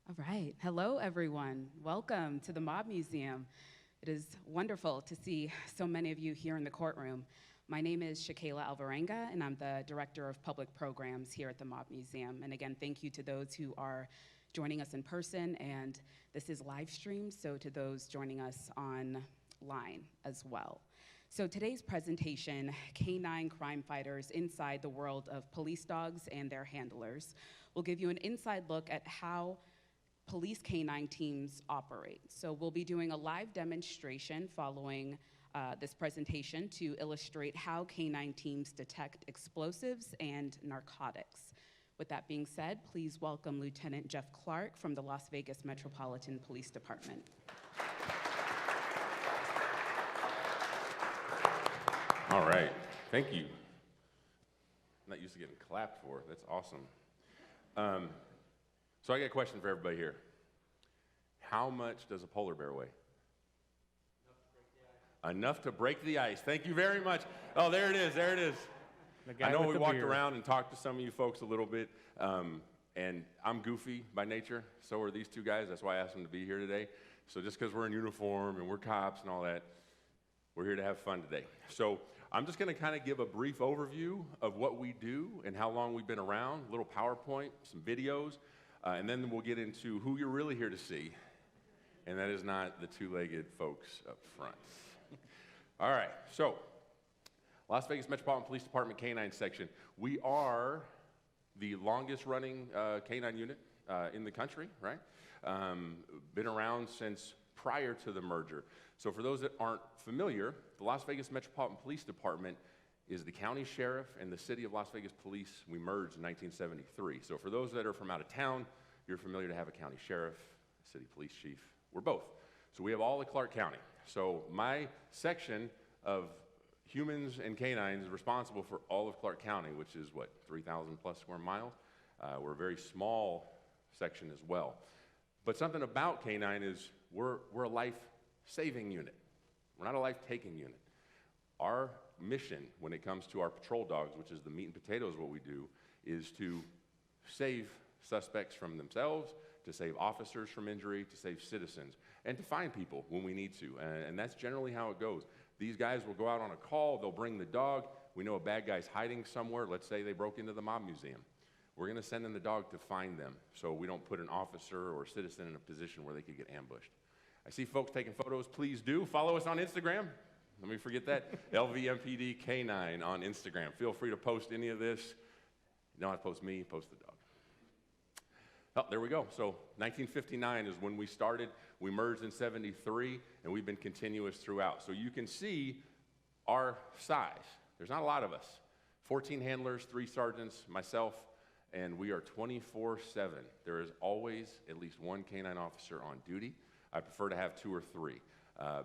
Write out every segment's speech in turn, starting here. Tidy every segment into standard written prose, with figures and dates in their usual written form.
All right. Hello, everyone. Welcome to the Mob Museum. It is wonderful to see so many of you here in the courtroom. My name is Shakayla Alvarenga, and I'm the Director of Public Programs here at the Mob Museum. And again, thank you to those who are joining us in person, and this is live streamed, so to those joining us online as well. So today's presentation, K-9 Crime Fighters Inside the World of Police Dogs and Their Handlers, will give you an inside look at how police K-9 teams operate. So we'll be doing a live demonstration following this presentation to illustrate how K-9 teams detect explosives and narcotics. With that being said, please welcome Lieutenant Jeff Clark from the Las Vegas Metropolitan Police Department. All right, thank you. I'm not used to getting clapped for, that's awesome. So I got a question for everybody here. How much does a polar bear weigh? Enough to break the ice. Thank you very much. Oh, there it is, there it is. I know we walked around and talked to some of you folks a little bit, and I'm goofy by nature, so are these two guys. That's why I asked them to be here today. So just because we're in uniform and we're cops and all that, we're here to have fun today. So I'm just going to kind of give a brief overview of what we do and how long we've been around, a little PowerPoint, some videos, and then we'll get into who you're really here to see, and that is not the two-legged folks up front. All right, so Las Vegas Metropolitan Police Department K-9 section. We are the longest running K-9 unit in the country, right? Been around since prior to the merger. So for those that aren't familiar, the Las Vegas Metropolitan Police Department is the county sheriff and the city of Las Vegas Police. We merged in 1973. So for those that are from out of town, you're familiar to have a county sheriff, a city police chief. We're both. So we have all of Clark County. So my section of humans and canines is responsible for all of Clark County, which is what, 3,000 plus square miles? We're a very small section as well. But something about K-9 is we're a life-saving unit. We're not a life-taking unit. Our mission when it comes to our patrol dogs, which is the meat and potatoes of what we do, is to save suspects from themselves, to save officers from injury, to save citizens, and to find people when we need to. And that's generally how it goes. These guys will go out on a call, they'll bring the dog. We know a bad guy's hiding somewhere. Let's say they broke into the Mob Museum. We're going to send in the dog to find them so we don't put an officer or a citizen in a position where they could get ambushed. I see folks taking photos. Please do. Follow us on Instagram. Let me forget that. LVMPD K9 on Instagram. Feel free to post any of this. You don't have to post me, post the dog. Oh, there we go. So 1959 is when we started. We merged in 73, and we've been continuous throughout. So you can see our size. There's not a lot of us. 14 handlers, 3 sergeants, myself, and we are 24/7. There is always at least one K-9 officer on duty. I prefer to have 2 or 3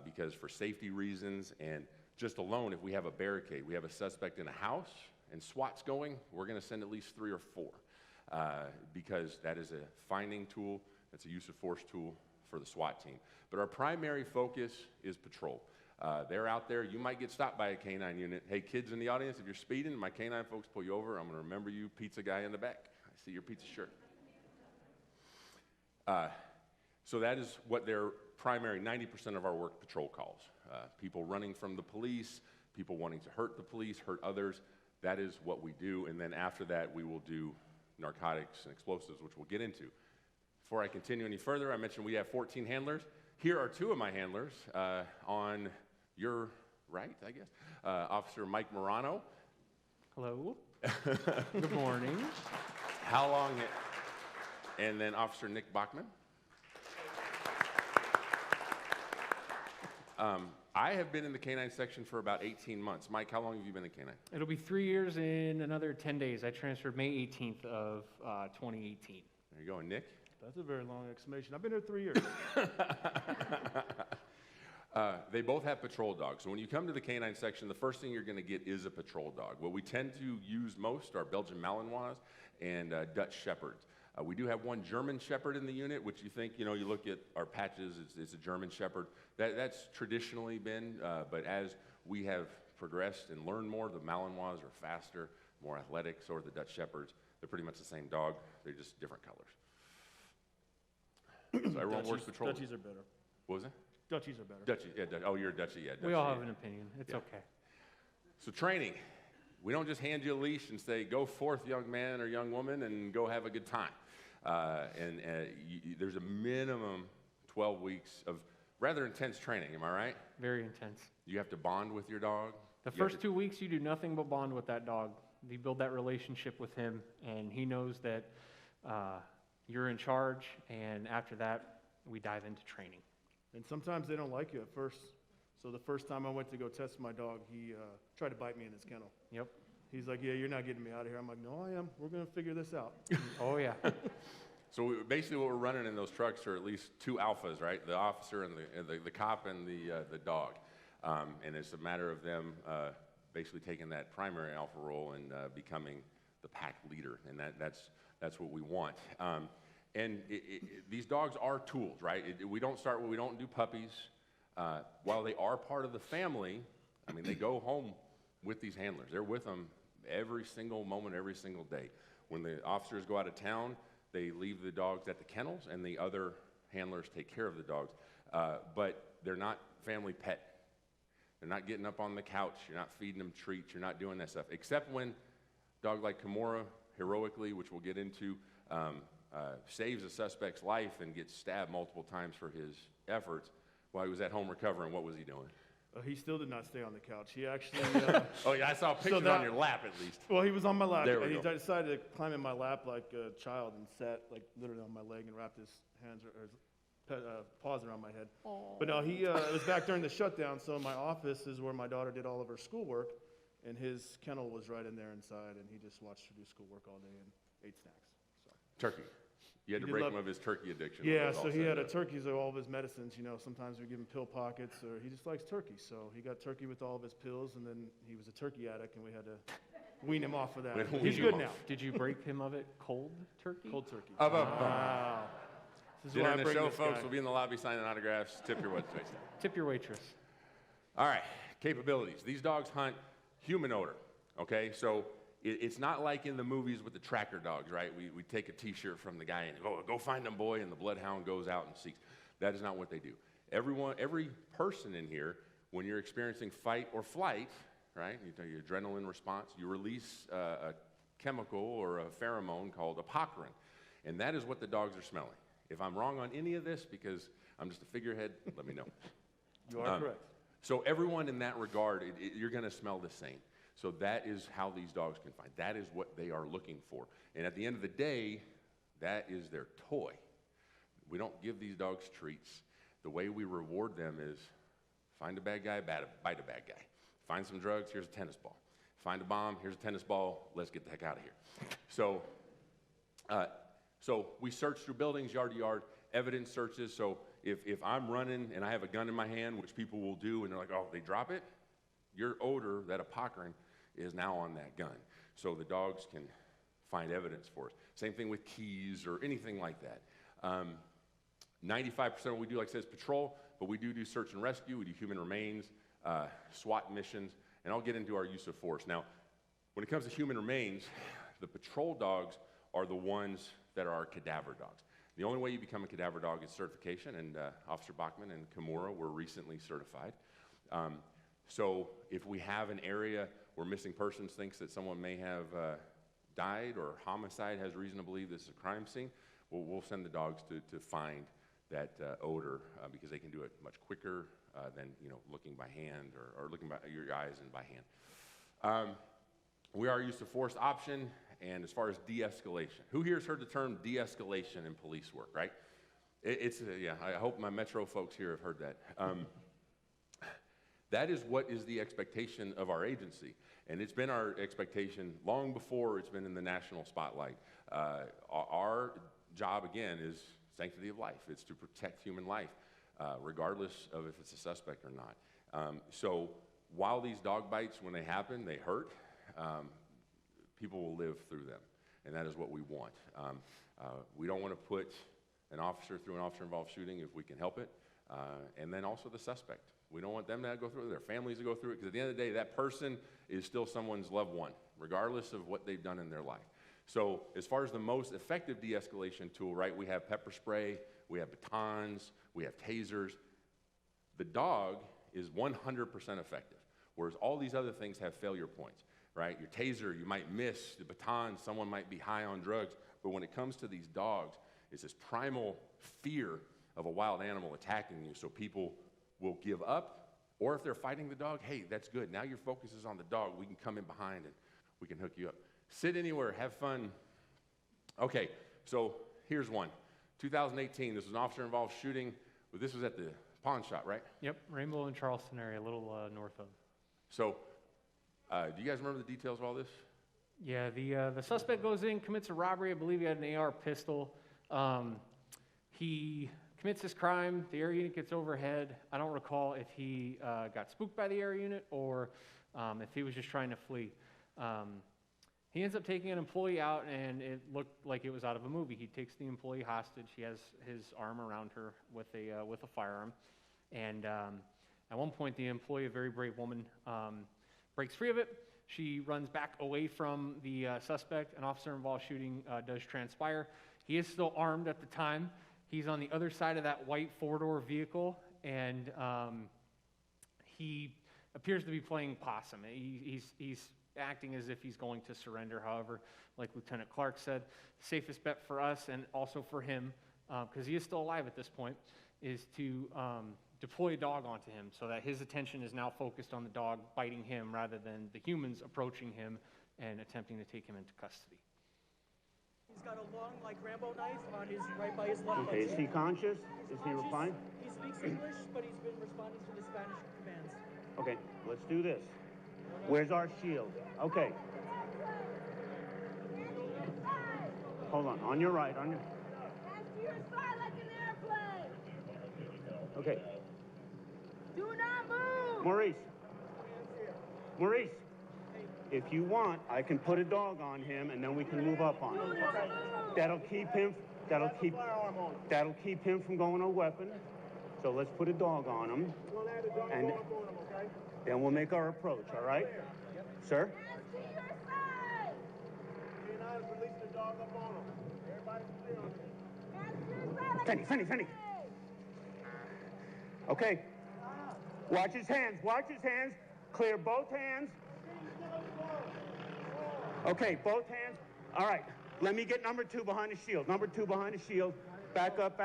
because for safety reasons and just alone, if we have a barricade, we have a suspect in a house and SWAT's going, we're going to send at least 3 or 4 because that is a finding tool, that's a use of force tool for the SWAT team. But our primary focus is patrol. They're out there. You might get stopped by a K-9 unit. Hey, kids in the audience, if you're speeding, my K-9 folks pull you over, I'm going to remember you, pizza guy in the back. I see your pizza shirt. So that is what their primary, 90% of our work patrol calls. People running from the police, people wanting to hurt the police, hurt others. That is what we do. And then after that, we will do narcotics and explosives, which we'll get into. Before I continue any further, I mentioned we have 14 handlers. Here are 2 of my handlers on your right, I guess. Officer Mike Morano. Hello. Good morning. How long? And then Officer Nick Bachman. I have been in the K-9 section for about 18 months. Mike, how long have you been in K-9? It'll be 3 years in another 10 days. I transferred May 18th of 2018. There you go. And Nick? That's a very long exclamation. I've been here 3 years. They both have patrol dogs. So when you come to the K-9 section, the first thing you're going to get is a patrol dog. What we tend to use most are Belgian Malinois and Dutch Shepherds. We do have one German Shepherd in the unit, which you think, you look at our patches, it's a German Shepherd. That's traditionally been, but as we have progressed and learned more, the Malinois are faster, more athletic, so are the Dutch Shepherds. They're pretty much the same dog, they're just different colors. So everyone works patrol. Dutchies are better. What was it? Dutchies are better. Dutchie, yeah. Oh, you're a Dutchie, yeah. We Dutchie, all yeah. have an opinion. It's Yeah. okay. So training, we don't just hand you a leash and say, go forth, young man or young woman, and go have a good time. There's a minimum 12 weeks of rather intense training, am I right? Very intense. You have to bond with your dog. The You have first 2 weeks, you do nothing but bond with that dog. You build that relationship with him, and he knows that you're in charge, and after that, we dive into training. And sometimes they don't like you at first. So the first time I went to go test my dog, he tried to bite me in his kennel. Yep. He's like, yeah, you're not getting me out of here. I'm like, no, I am. We're going to figure this out. Oh, yeah. So basically what we're running in those trucks are at least two alphas, right? The officer and the cop and the dog. And it's a matter of them basically taking that primary alpha role and becoming the pack leader. And that's what we want. These dogs are tools, right? We don't do puppies. While they are part of the family, I mean, they go home with these handlers. They're with them every single moment, every single day. When the officers go out of town, they leave the dogs at the kennels, and the other handlers take care of the dogs. But they're not family pet. They're not getting up on the couch. You're not feeding them treats. You're not doing that stuff. Except when a dog like Kimura, heroically, which we'll get into, saves a suspect's life and gets stabbed multiple times for his efforts while he was at home recovering. What was he doing? He still did not stay on the couch. He actually... Oh, yeah, I saw a picture on your lap, at least. Well, he was on my lap. There we and go. He decided to climb in my lap like a child and sat like literally on my leg and wrapped his hands or his paws around my head. Aww. But no, it was back during the shutdown, so my office is where my daughter did all of her schoolwork, and his kennel was right in there inside, and he just watched her do schoolwork all day and ate snacks. So. Turkey. You had to break him of his turkey addiction. Yeah, so he had a turkey with all of his medicines. You know, sometimes we give him pill pockets, or he just likes turkey. So he got turkey with all of his pills, and then he was a turkey addict, and we had to wean him off of that. Wean He's him good off. now. Did you break him of it cold turkey? Cold turkey. Wow. This is Dinner why I and the bring show, this folks. guy. We'll be in the lobby signing autographs. Tip your waitress. Tip your waitress. All right, capabilities. These dogs hunt human odor, okay? So it's not like in the movies with the tracker dogs, right? We take a T-shirt from the guy and go find them, boy, and the bloodhound goes out and seeks. That is not what they do. Every person in here, when you're experiencing fight or flight, right, your adrenaline response, you release a chemical or a pheromone called apocarin, and that is what the dogs are smelling. If I'm wrong on any of this, because I'm just a figurehead, let me know. You are correct. So everyone in that regard, you're going to smell the same. So that is how these dogs can find. That is what they are looking for. And at the end of the day, that is their toy. We don't give these dogs treats. The way we reward them is find a bad guy, bite a bad guy. Find some drugs, here's a tennis ball. Find a bomb, here's a tennis ball, let's get the heck out of here. So we search through buildings, yard to yard, evidence searches. So if I'm running and I have a gun in my hand, which people will do, and they're like, oh, they drop it, your odor, that apocarin, is now on that gun. So the dogs can find evidence for us. Same thing with keys or anything like that. 95% of what we do, like I said, is patrol, but we do search and rescue. We do human remains, SWAT missions, and I'll get into our use of force. Now, when it comes to human remains, the patrol dogs are the ones that are our cadaver dogs. The only way you become a cadaver dog is certification, and Officer Bachman and Kimura were recently certified. So if we have an area where missing persons thinks that someone may have died or homicide has reason to believe this is a crime scene, we'll send the dogs to find that odor because they can do it much quicker than looking by hand or looking by your eyes and by hand. We are use of force option, and as far as de-escalation. Who here has heard the term de-escalation in police work, right? Yeah, I hope my Metro folks here have heard that. That is what is the expectation of our agency. And it's been our expectation long before it's been in the national spotlight. Our job, again, is sanctity of life. It's to protect human life, regardless of if it's a suspect or not. So while these dog bites, when they happen, they hurt, people will live through them. And that is what we want. We don't want to put an officer through an officer-involved shooting if we can help it. And then also the suspect. We don't want them to go through it, their families to go through it, because at the end of the day, that person is still someone's loved one, regardless of what they've done in their life. So as far as the most effective de-escalation tool, right, we have pepper spray, we have batons, we have tasers. The dog is 100% effective, whereas all these other things have failure points, right? Your taser, you might miss. The baton, someone might be high on drugs. But when it comes to these dogs, it's this primal fear of a wild animal attacking you, so people will give up, or if they're fighting the dog, hey, that's good. Now your focus is on the dog. We can come in behind and we can hook you up. Sit anywhere, have fun. Okay, so here's one. 2018, this was an officer-involved shooting. This was at the pawn shop, right? Yep, Rambo and Charleston area, a little north of. So, do you guys remember the details of all this? Yeah, the suspect goes in, commits a robbery. I believe he had an AR pistol. He commits this crime. The air unit gets overhead. I don't recall if he got spooked by the air unit or if he was just trying to flee. He ends up taking an employee out, and it looked like it was out of a movie. He takes the employee hostage. He has his arm around her with a firearm. And at one point, the employee, a very brave woman, breaks free of it. She runs back away from the suspect. An officer-involved shooting does transpire. He is still armed at the time. He's on the other side of that white four-door vehicle, and he appears to be playing possum. He's acting as if he's going to surrender. However, like Lieutenant Clark said, the safest bet for us and also for him, because he is still alive at this point, is to deploy a dog onto him so that his attention is now focused on the dog biting him rather than the humans approaching him and attempting to take him into custody. He's got a long, like Rambo knife on his right by his left. Okay, is he conscious? Is he fine? He speaks English, but he's been responding to the Spanish commands. Okay, let's do this. Where's our shield? Okay. Hold on your right, on your... That's to your side like an airplane. Okay. Do not move. Maurice, if you want, I can put a dog on him and then we can move up on him. That'll keep him from going to a weapon. So let's put a dog on him. And then we'll make our approach, all right? Sir? That's to your side. K-9 is releasing the dog up on him. Everybody's clear on it. That's to your side like Fenny. Okay. Watch his hands. Clear both hands. Okay, both hands. All right. Let me get number 2 behind the shield. Back up.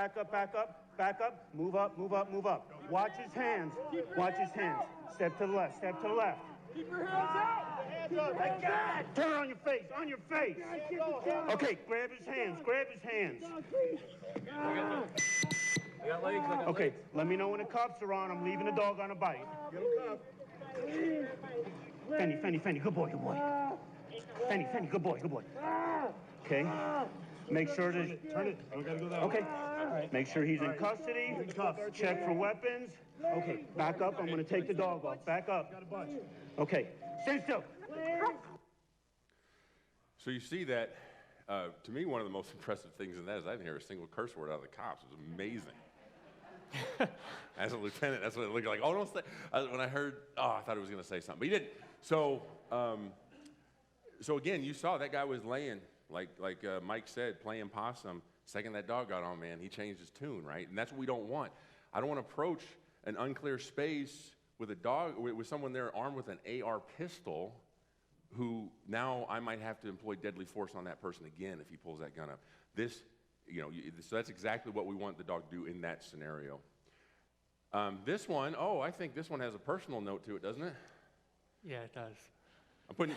Move up. Watch his hands. Step to the left. Keep your hands out! Like that. Turn on your face. Okay, grab his hands. Okay, let me know when the cuffs are on. I'm leaving the dog on a bite. Fenny, good boy. Fenny, good boy. Okay. Make sure to turn it. Okay. Make sure he's in custody. Check for weapons. Okay. Back up. I'm going to take the dog off. Back up. Okay. Stand still. So you see that, to me, one of the most impressive things in that is I didn't hear a single curse word out of the cops. It was amazing. As a lieutenant, that's what it looked like. Oh, don't say. When I heard, I thought he was going to say something, but he didn't. So again, you saw that guy was laying, like Mike said, playing possum. Second that dog got on, man, he changed his tune, right? And that's what we don't want. I don't want to approach an unclear space with a dog, with someone there armed with an AR pistol, who now I might have to employ deadly force on that person again if he pulls that gun up. So that's exactly what we want the dog to do in that scenario. This one, I think this one has a personal note to it, doesn't it? Yeah, it does.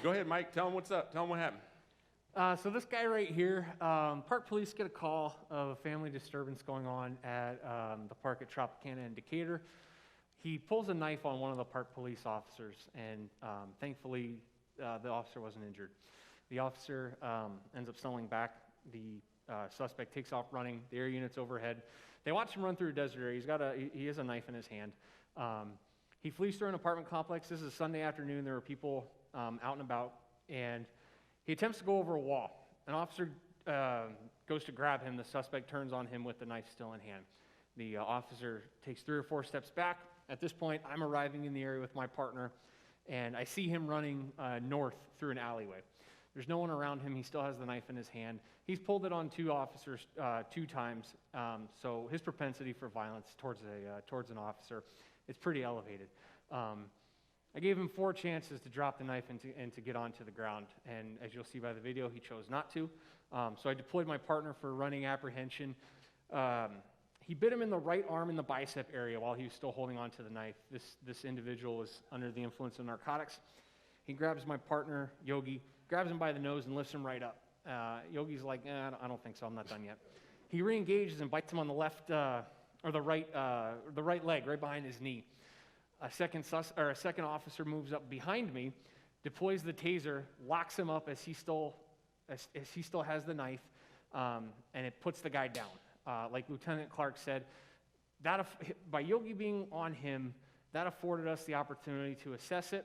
Go ahead, Mike, tell him what's up. Tell him what happened. So this guy right here, park police get a call of a family disturbance going on at the park at Tropicana in Decatur. He pulls a knife on one of the park police officers, and thankfully the officer wasn't injured. The officer ends up stumbling back. The suspect takes off running. The air unit's overhead. They watch him run through a desert area. He has a knife in his hand. He flees through an apartment complex. This is a Sunday afternoon. There are people out and about, and he attempts to go over a wall. An officer goes to grab him. The suspect turns on him with the knife still in hand. The officer takes 3 or 4 steps back. At this point, I'm arriving in the area with my partner, and I see him running north through an alleyway. There's no one around him. He still has the knife in his hand. He's pulled it on 2 officers 2 times, so his propensity for violence towards an officer is pretty elevated. I gave him 4 chances to drop the knife and to get onto the ground, and as you'll see by the video, he chose not to. So I deployed my partner for running apprehension. He bit him in the right arm in the bicep area while he was still holding onto the knife. This individual was under the influence of narcotics. He grabs my partner, Yogi, grabs him by the nose and lifts him right up. Yogi's like, I don't think so, I'm not done yet. He re-engages and bites him on the left, or the right leg, right behind his knee. A second officer moves up behind me, deploys the taser, locks him up as he still has the knife, and it puts the guy down. Like Lieutenant Clark said, by Yogi being on him, that afforded us the opportunity to assess it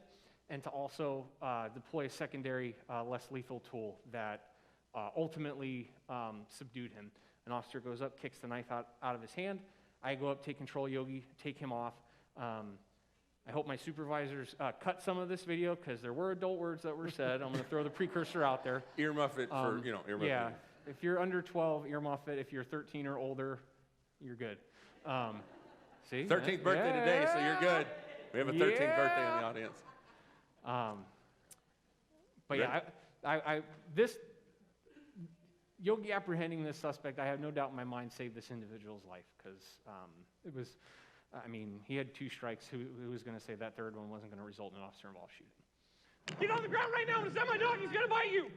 and to also deploy a secondary, less lethal tool that ultimately subdued him. An officer goes up, kicks the knife out of his hand. I go up, take control of Yogi, take him off. I hope my supervisors cut some of this video because there were adult words that were said. I'm going to throw the precursor out there. Earmuff it for, earmuff Yeah, it. if you're under 12, earmuff it. If you're 13 or older, you're good. See? 13th birthday today, so you're good. We have a 13th birthday in the audience. But yeah, this Yogi apprehending this suspect, I have no doubt in my mind, saved this individual's life because it was. He had 2 strikes. Who was going to say that third one wasn't going to result in an officer-involved shooting? Get on the ground right now and send my dog. He's going to bite you.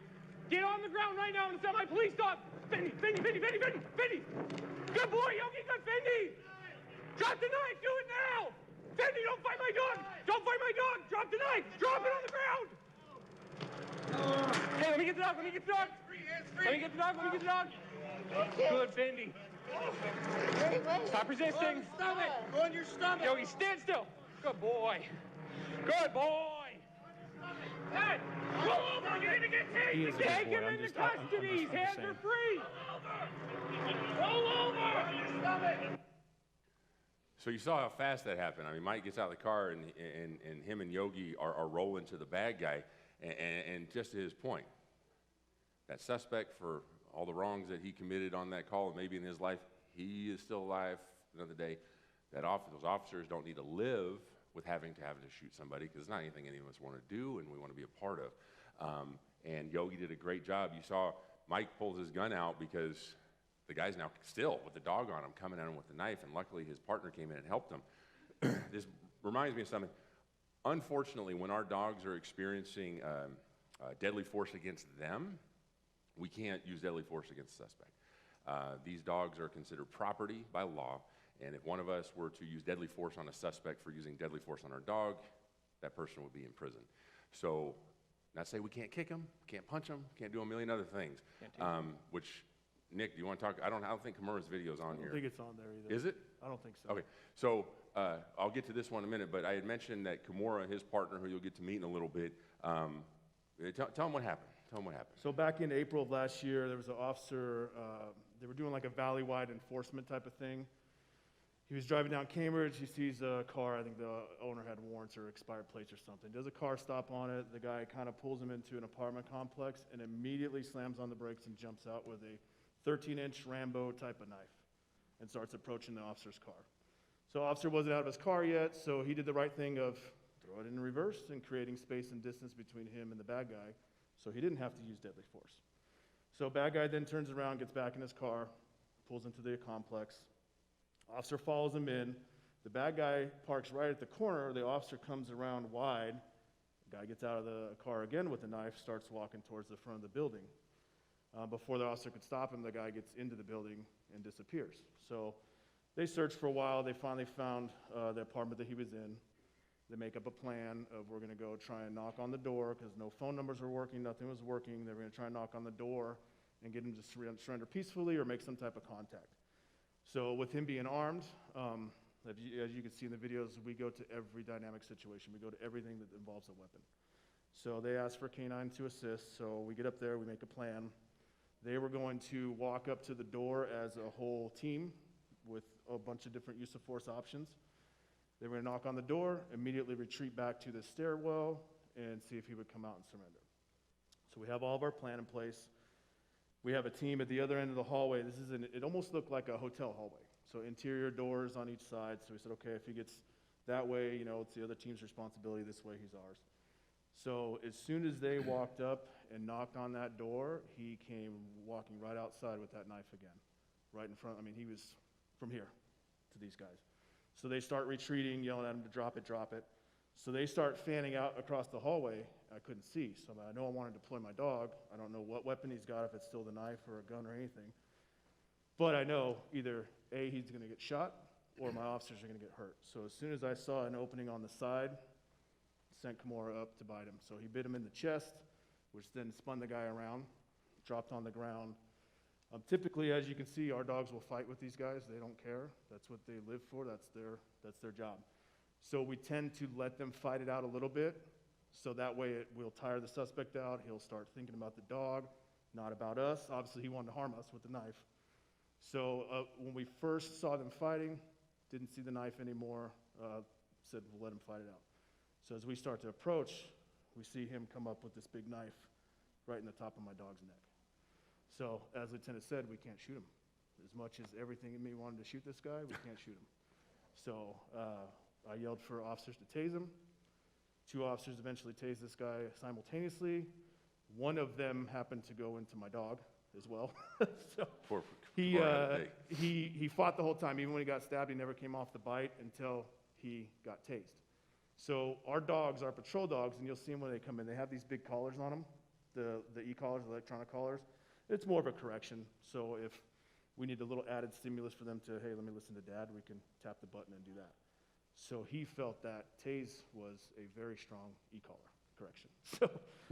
Get on the ground right now and send my police dog. Fendi. Good boy, Yogi. Good, Fendi. Drop the knife. Do it now. Fendi, don't fight my dog. Don't fight my dog. Drop the knife. Drop it on the ground. Hey, let me get the dog. Let me get the dog. Let me get the dog. Let me get the dog. Good, Fendi. Stop resisting. Stomach. Go on your stomach. Yogi, stand still. Good boy. Good boy. Hey, roll over. You're going to get tased. Take him into custody. His hands are free. Roll over. On your stomach. So you saw how fast that happened. Mike gets out of the car, and him and Yogi are rolling to the bad guy. And just to his point, that suspect, for all the wrongs that he committed on that call, and maybe in his life, he is still alive another day. Those officers don't need to live with having to shoot somebody, because it's not anything any of us want to do and we want to be a part of. And Yogi did a great job. You saw Mike pulls his gun out because the guy's now still with the dog on him, coming at him with the knife, and luckily his partner came in and helped him. This reminds me of something. Unfortunately, when our dogs are experiencing deadly force against them, we can't use deadly force against the suspect. These dogs are considered property by law, and if one of us were to use deadly force on a suspect for using deadly force on our dog, that person would be in prison. So, not say we can't kick them, can't punch them, can't do a million other things. Which, Nick, do you want to talk? I don't think Kimura's video's on here. I don't think it's on there either. Is it? I don't think so. Okay, so I'll get to this one in a minute, but I had mentioned that Kimura, his partner, who you'll get to meet in a little bit, tell him what happened. So back in April of last year, there was an officer, they were doing like a valley-wide enforcement type of thing. He was driving down Cambridge, he sees a car, I think the owner had warrants or expired plates or something. Does a car stop on it, the guy kind of pulls him into an apartment complex and immediately slams on the brakes and jumps out with a 13-inch Rambo type of knife and starts approaching the officer's car. So the officer wasn't out of his car yet, so he did the right thing of throw it in reverse and creating space and distance between him and the bad guy, so he didn't have to use deadly force. So bad guy then turns around, gets back in his car, pulls into the complex. Officer follows him in. The bad guy parks right at the corner. The officer comes around wide. The guy gets out of the car again with the knife, starts walking towards the front of the building. Before the officer could stop him, the guy gets into the building and disappears. So they searched for a while. They finally found the apartment that he was in. They make up a plan of we're going to go try and knock on the door because no phone numbers were working, nothing was working. They were going to try and knock on the door and get him to surrender peacefully or make some type of contact. So with him being armed, as you can see in the videos, we go to every dynamic situation. We go to everything that involves a weapon. So they asked for K-9 to assist. So we get up there, we make a plan. They were going to walk up to the door as a whole team with a bunch of different use of force options. They were going to knock on the door, immediately retreat back to the stairwell, and see if he would come out and surrender. So we have all of our plan in place. We have a team at the other end of the hallway. It almost looked like a hotel hallway. So interior doors on each side. So we said, okay, if he gets that way, it's the other team's responsibility. This way, he's ours. So as soon as they walked up and knocked on that door, he came walking right outside with that knife again, right in front. I mean, he was from here to these guys. So they start retreating, yelling at him to drop it, drop it. So they start fanning out across the hallway. I couldn't see, so I know I want to deploy my dog. I don't know what weapon he's got, if it's still the knife or a gun or anything. But I know either A, he's going to get shot, or my officers are going to get hurt. So as soon as I saw an opening on the side, sent Kimura up to bite him. So he bit him in the chest, which then spun the guy around, dropped on the ground. Typically, as you can see, our dogs will fight with these guys. They don't care. That's what they live for. That's their job. So we tend to let them fight it out a little bit, so that way it will tire the suspect out. He'll start thinking about the dog, not about us. Obviously, he wanted to harm us with the knife. So when we first saw them fighting, didn't see the knife anymore, said we'll let him fight it out. So as we start to approach, we see him come up with this big knife right in the top of my dog's neck. So as Lieutenant said, we can't shoot him. As much as everything in me wanted to shoot this guy, we can't shoot him. So I yelled for officers to tase him. 2 officers eventually tased this guy simultaneously. One of them happened to go into my dog as well. So he fought the whole time. Even when he got stabbed, he never came off the bite until he got tased. So our dogs, our patrol dogs, and you'll see them when they come in, they have these big collars on them, the e-collars, the electronic collars. It's more of a correction. So if we need a little added stimulus for them to, hey, let me listen to Dad, we can tap the button and do that. So he felt that tase was a very strong e-collar correction. So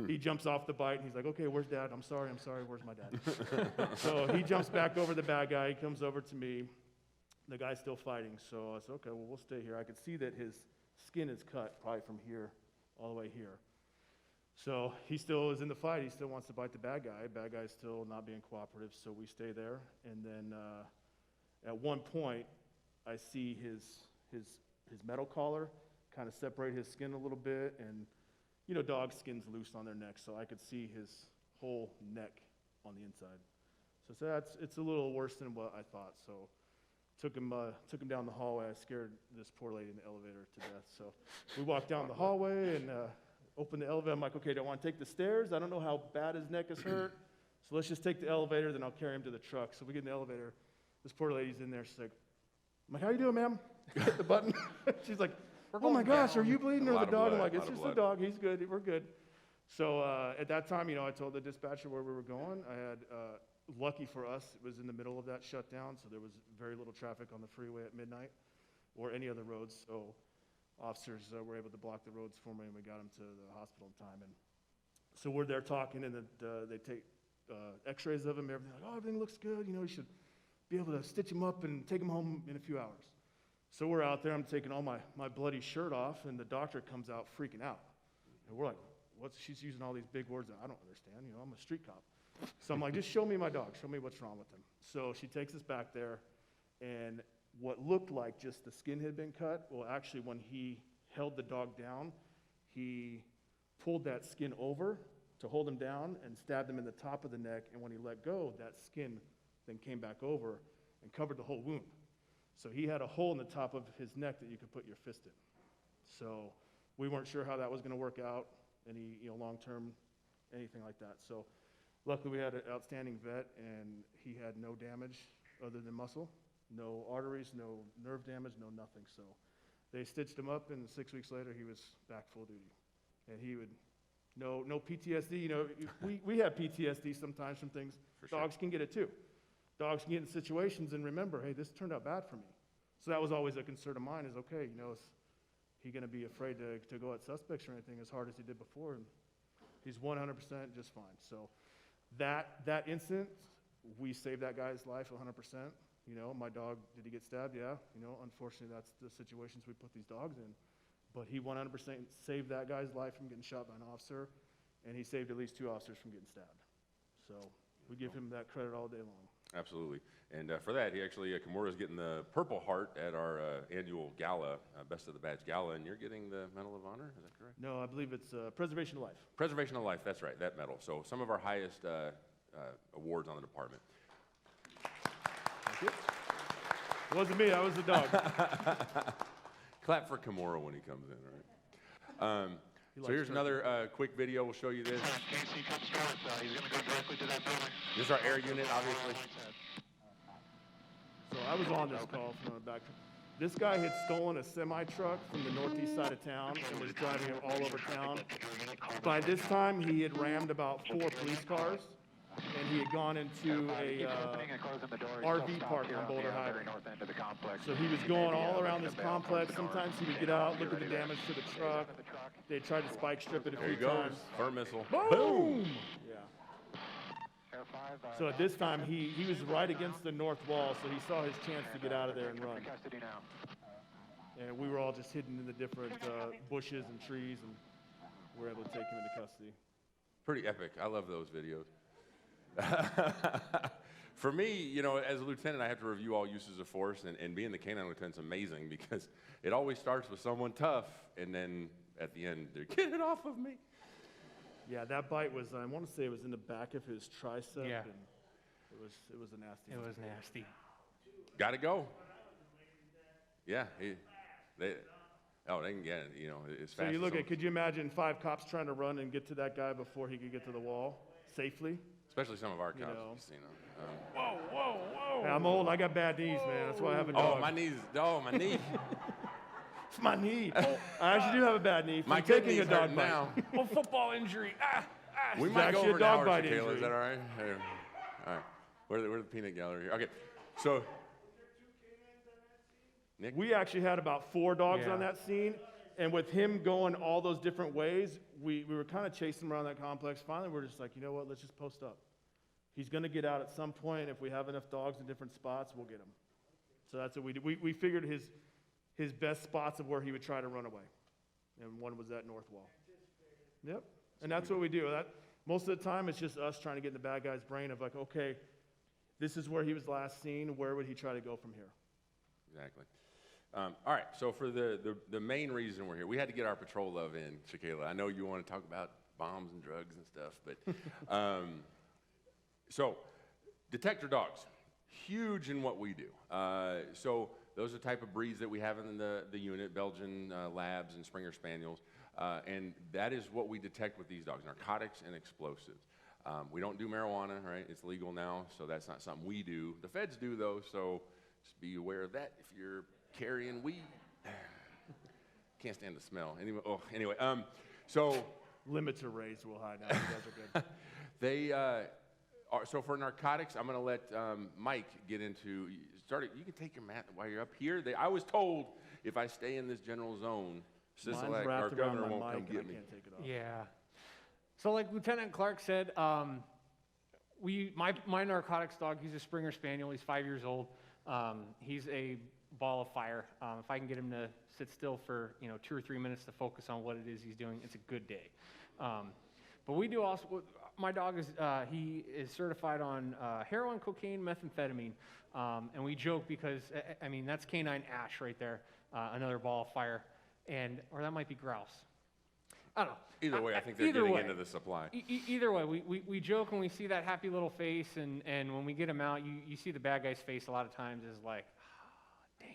he jumps off the bite, and he's like, okay, where's Dad? I'm sorry, where's my dad? So he jumps back over the bad guy. He comes over to me. The guy's still fighting. So I said, okay, well, we'll stay here. I could see that his skin is cut probably from here all the way here. So he still is in the fight. He still wants to bite the bad guy. Bad guy's still not being cooperative, so we stay there. And then at one point, I see his metal collar kind of separate his skin a little bit, and dog skin's loose on their neck, so I could see his whole neck on the inside. So it's a little worse than what I thought. So took him down the hallway. I scared this poor lady in the elevator to death. So we walked down the hallway and opened the elevator. I'm like, okay, do I want to take the stairs? I don't know how bad his neck is hurt, so let's just take the elevator, then I'll carry him to the truck. So we get in the elevator. This poor lady's in there. She's like, I'm like, how you doing, ma'am? Hit the button. She's like, oh my gosh, are you bleeding or the dog? I'm like, it's just the dog. He's good. We're good. So at that time, I told the dispatcher where we were going. I had, lucky for us, it was in the middle of that shutdown, so there was very little traffic on the freeway at midnight or any other roads. So officers were able to block the roads for me, and we got him to the hospital in time. And so we're there talking, and they take x-rays of him, everything. Like, oh, everything looks good. You should be able to stitch him up and take him home in a few hours. So we're out there. I'm taking all my bloody shirt off, and the doctor comes out freaking out. And we're like, she's using all these big words that I don't understand. I'm a street cop. So I'm like, just show me my dog. Show me what's wrong with him. So she takes us back there, and what looked like just the skin had been cut, well, actually, when he held the dog down, he pulled that skin over to hold him down and stabbed him in the top of the neck, and when he let go, that skin then came back over and covered the whole wound. So he had a hole in the top of his neck that you could put your fist in. So we weren't sure how that was going to work out, any long-term, anything like that. So luckily we had an outstanding vet, and he had no damage other than muscle, no arteries, no nerve damage, no nothing. So they stitched him up, and 6 weeks later he was back full duty. And he would, no PTSD. We have PTSD sometimes from things. Dogs can get it too. Dogs can get in situations and remember, hey, this turned out bad for me. So that was always a concern of mine is, okay, is he going to be afraid to go at suspects or anything as hard as he did before? And he's 100% just fine. So that incident, we saved that guy's life 100%. My dog, did he get stabbed? Yeah. Unfortunately, that's the situations we put these dogs in. But he 100% saved that guy's life from getting shot by an officer, and he saved at least 2 officers from getting stabbed. So we give him that credit all day long. Absolutely. And for that, he actually, Kimura's getting the Purple Heart at our annual gala, Best of the Badge Gala, and you're getting the Medal of Honor, is that correct? No, I believe it's Preservation of Life. Preservation of Life, that's right, that medal. So some of our highest awards on the department. Thank you. It wasn't me, that was the dog. Clap for Kimura when he comes in, all right? So here's another quick video. We'll show you this. This is our air unit, obviously. So I was on this call from the back. This guy had stolen a semi-truck from the northeast side of town and was driving it all over town. By this time, he had rammed about 4 police cars, and he had gone into a RV park on Boulder Highway. So he was going all around this complex. Sometimes he would get out, look at the damage to the truck. They tried to spike strip it a few times. Firm missile. Boom! Yeah. So at this time, he was right against the north wall, so he saw his chance to get out of there and run. And we were all just hidden in the different bushes and trees, and we were able to take him into custody. Pretty epic. I love those videos. For me, you know, as a lieutenant, I have to review all uses of force, and being the K-9 lieutenant's amazing because it always starts with someone tough, and then at the end, they're, get it off of me. Yeah, that bite was, I want to say it was in the back of his tricep, Yeah. and it was a nasty It one. was nasty. Got to go. Yeah. They can get it, you know, as So fast you as look someone- at, could you imagine 5 cops trying to run and get to that guy before he could get to the wall safely? Especially some of our You cops, know. you know. Whoa. Hey, I'm old, I got bad knees, man. That's why I have a dog. Oh, my knees. Oh, my knee. It's my knee. I actually do have a bad knee from My good taking a knee's dog hurting bite. now. Oh, football injury. We It's might go actually a over an dog hour, bite Shaquilla. injury. Is that all right? Here. All right. Where's the peanut gallery here? Okay. So, Nick? We actually had about 4 dogs Yeah. on that scene, and with him going all those different ways, we were kind of chasing him around that complex. Finally, we're just like, you know what, let's just post up. He's going to get out at some point. If we have enough dogs in different spots, we'll get him. So that's what we did. We figured his best spots of where he would try to run away, and one was that north wall. Yep, and that's what we do. Most of the time, it's just us trying to get in the bad guy's brain of like, okay, this is where he was last seen. Where would he try to go from here? Exactly. All right, so for the main reason we're here, we had to get our patrol love in, Shaquilla. I know you want to talk about bombs and drugs and stuff, but so Detector Dogs, huge in what we do. So those are the type of breeds that we have in the unit, Belgian Labs and Springer Spaniels, and that is what we detect with these dogs, narcotics and explosives. We don't do marijuana, right? It's legal now, so that's not something we do. The feds do, though, so just be aware of that if you're carrying weed. Can't stand the smell. Anyway, so Limits are raised real high now. You guys are good. they so for narcotics, I'm going to let Mike get into. You can take your mat while you're up here. I was told if I stay in this general zone, Mine's Sisolak, our wrapped around governor, my won't come mic, and I get me. can't take it off. Yeah. So like Lieutenant Clark said, my narcotics dog, he's a Springer Spaniel. He's 5 years old. He's a ball of fire. If I can get him to sit still for 2 or 3 minutes to focus on what it is he's doing, it's a good day. But we do also. My dog is he is certified on heroin, cocaine, methamphetamine, and we joke because I mean that's K-9 Ash right there, another ball of fire, or that might be grouse. I don't know. Either way, I think they're getting into the supply. Either way, we joke when we see that happy little face, and when we get him out, you see the bad guy's face a lot of times is like, oh, damn.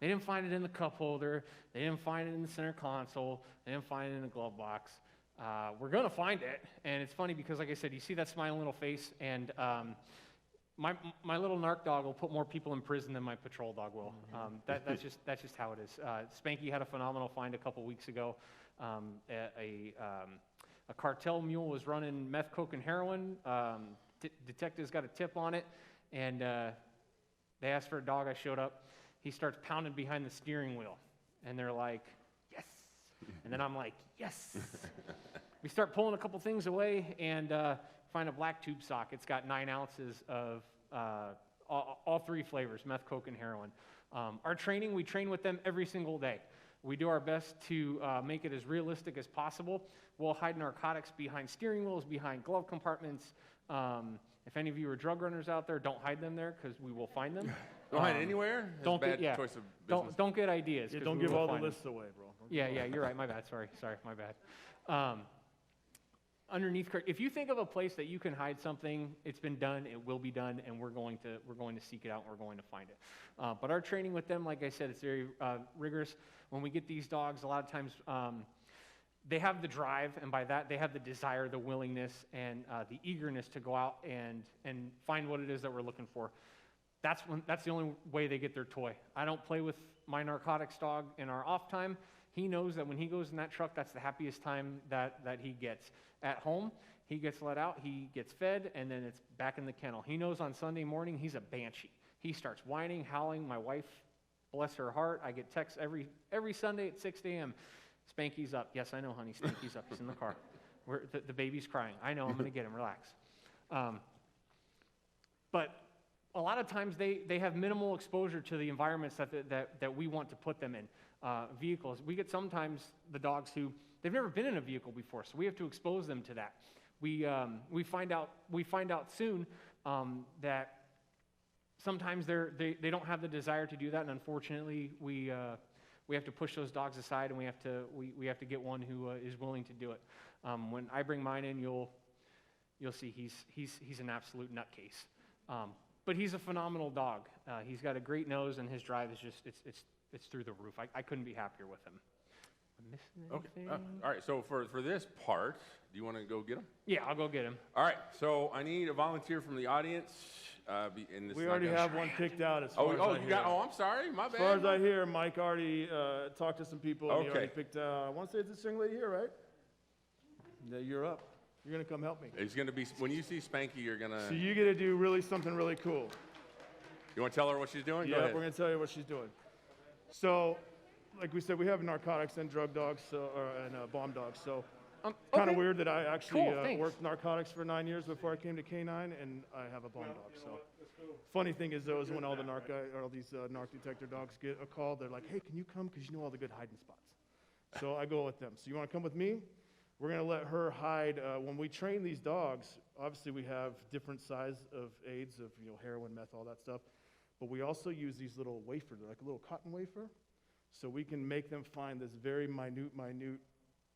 They didn't find it in the cup holder. They didn't find it in the center console. They didn't find it in the glove box. We're going to find it, and it's funny because, like I said, you see that smiling little face, and my little narc dog will put more people in prison than my patrol dog will. That's just how it is. Spanky had a phenomenal find a couple weeks ago. A cartel mule was running meth, coke, and heroin. Detectives got a tip on it, and they asked for a dog. I showed up. He starts pounding behind the steering wheel, and they're like, yes. And then I'm like, yes. We start pulling a couple things away and find a black tube sock. It's got 9 ounces of all 3 flavors, meth, coke, and heroin. Our training, we train with them every single day. We do our best to make it as realistic as possible. We'll hide narcotics behind steering wheels, behind glove compartments, If any of you are drug runners out there, don't hide them there because we will find them. Don't hide anywhere? That's don't a bad get- yeah. choice of business. Don't get ideas. Yeah, 'cause don't we give will all the find them. lists away, bro. Don't Yeah, give yeah, all- you're right. My bad. Sorry, my bad. Underneath, if you think of a place that you can hide something, it's been done, it will be done, and we're going to seek it out and we're going to find it. But our training with them, like I said, it's very rigorous. When we get these dogs, a lot of times they have the drive, and by that they have the desire, the willingness, and the eagerness to go out and find what it is that we're looking for. That's the only way they get their toy. I don't play with my narcotics dog in our off time. He knows that when he goes in that truck, that's the happiest time that he gets. At home, he gets let out, he gets fed, and then it's back in the kennel. He knows on Sunday morning he's a banshee. He starts whining, howling. My wife, bless her heart, I get texts every Sunday at 6 a.m. Spanky's up. Yes, I know, honey, Spanky's up. He's in the car. The baby's crying. I know, I'm going to get him. Relax. But a lot of times they have minimal exposure to the environments that we want to put them in. Vehicles. We get sometimes the dogs who they've never been in a vehicle before, so we have to expose them to that. We find out soon that sometimes they don't have the desire to do that, and unfortunately we have to push those dogs aside, and we have to get one who is willing to do it. When I bring mine in, you'll see he's an absolute nutcase. But he's a phenomenal dog. He's got a great nose, and his drive is just it's through the roof. I couldn't be happier with him. Am I missing anything? Okay. All right. So for this part, do you want to go get him? Yeah, I'll go get him. All right. So I need a volunteer from the audience. We already have one picked out as far as I hear. I'm sorry. My bad. As far as I hear, Mike already talked to some people, and he already Okay. picked I want to say it's this young lady here, right? Yeah, you're up. You're going to come help me. It's going to be, when you see Spanky, you're going So to, you get to do something really cool. you want to tell her what she's doing? Go Yeah, ahead. we're going to tell you what she's doing. So, like we said, we have narcotics and drug dogs and bomb dogs. So, kind of Okay. weird that I actually Cool, thanks. worked narcotics for 9 years before I came to K-9, and I have a bomb dog. So, funny thing is, though, is when all these narc detector dogs get a call, they're like, "Hey, can you come? Because you know all the good hiding spots." So I go with them. So you want to come with me? We're going to let her hide. When we train these dogs, obviously we have different size of aids of heroin, meth, all that stuff. But we also use these little wafers, like a little cotton wafer, so we can make them find this very minute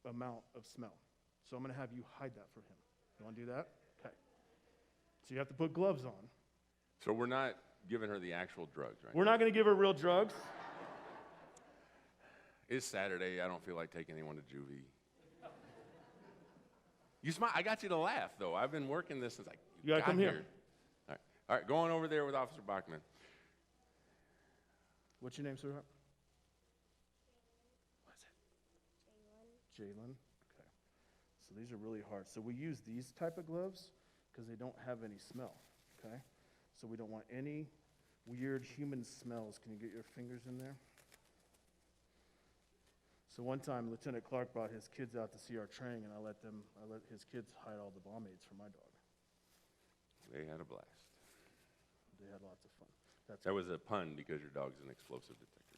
amount of smell. So I'm going to have you hide that for him. You want to do that? Okay. So you have to put gloves on. So we're not giving her the actual drugs, right? We're not going to give her real drugs. It's Saturday. I don't feel like taking anyone to juvie. You smile. I got you to laugh, though. I've been working this since You gotta got come here. All right, going over there with Officer Bachman. What's your name, sweetheart? What is it? Jalen. Okay. So these are really hard. So we use these type of gloves because they don't have any smell. Okay. So we don't want any weird human smells. Can you get your fingers in there? So one time, Lieutenant Clark brought his kids out to see our training, and I let his kids hide all the bomb aids for my dog. They had a blast. They had lots of fun. That was a pun because your dog's an explosive detector.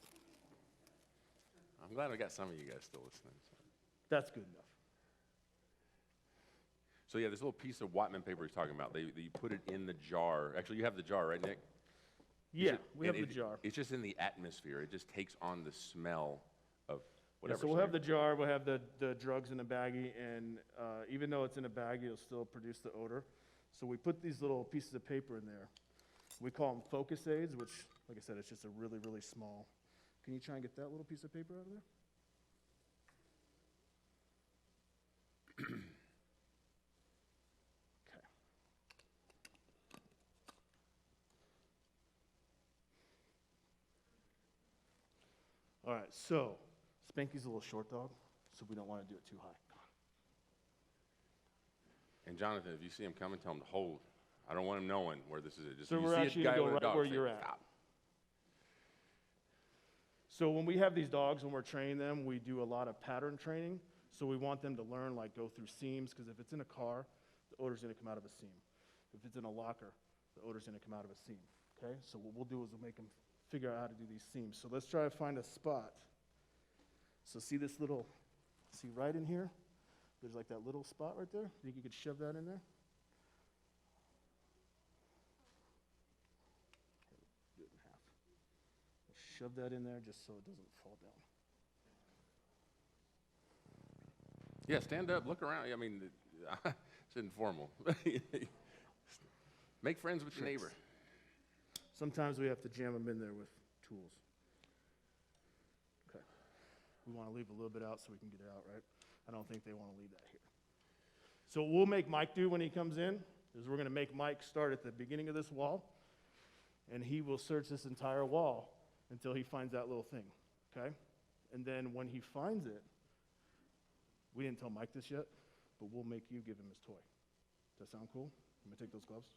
I'm glad I got some of you guys still listening. So. That's good enough. So yeah, this little piece of Wattman paper he's talking about, you put it in the jar. Actually, you have the jar, right, Nick? Yeah, we have And the jar. It's just in the atmosphere. It just takes on the smell of Yeah, whatever. so we'll have the jar, we'll have the drugs in a baggie, and even though it's in a baggie, it'll still produce the odor. So we put these little pieces of paper in there. We call them focus aids, which, like I said, it's just a really, really small. Can you try and get that little piece of paper out of there? Okay. All right, so Spanky's a little short dog, so we don't want to do it too high. And Jonathan, if you see him coming, tell him to hold. I don't want him knowing where this is. Just So you we're see actually a guy gonna go with a right dog, where say, you're at. "Stop." So when we have these dogs, when we're training them, we do a lot of pattern training. So we want them to learn, like go through seams, because if it's in a car, the odor's gonna come out of a seam. If it's in a locker, the odor's gonna come out of a seam, okay? So what we'll do is we'll make them figure out how to do these seams. So let's try to find a spot. So see right in here? There's like that little spot right there. Think you could shove that in there? shove that in there just so it doesn't fall down. Yeah, stand up, look around. I mean, it's informal. Make friends with your neighbor. Sometimes we have to jam them in there with tools. Okay. We want to leave a little bit out so we can get it out, right? I don't think they want to leave that here. So what we'll make Mike do when he comes in is we're going to make Mike start at the beginning of this wall, and he will search this entire wall until he finds that little thing, okay? And then when he finds it, we didn't tell Mike this yet, but we'll make you give him his toy. Does that sound cool? I'm going to take those gloves.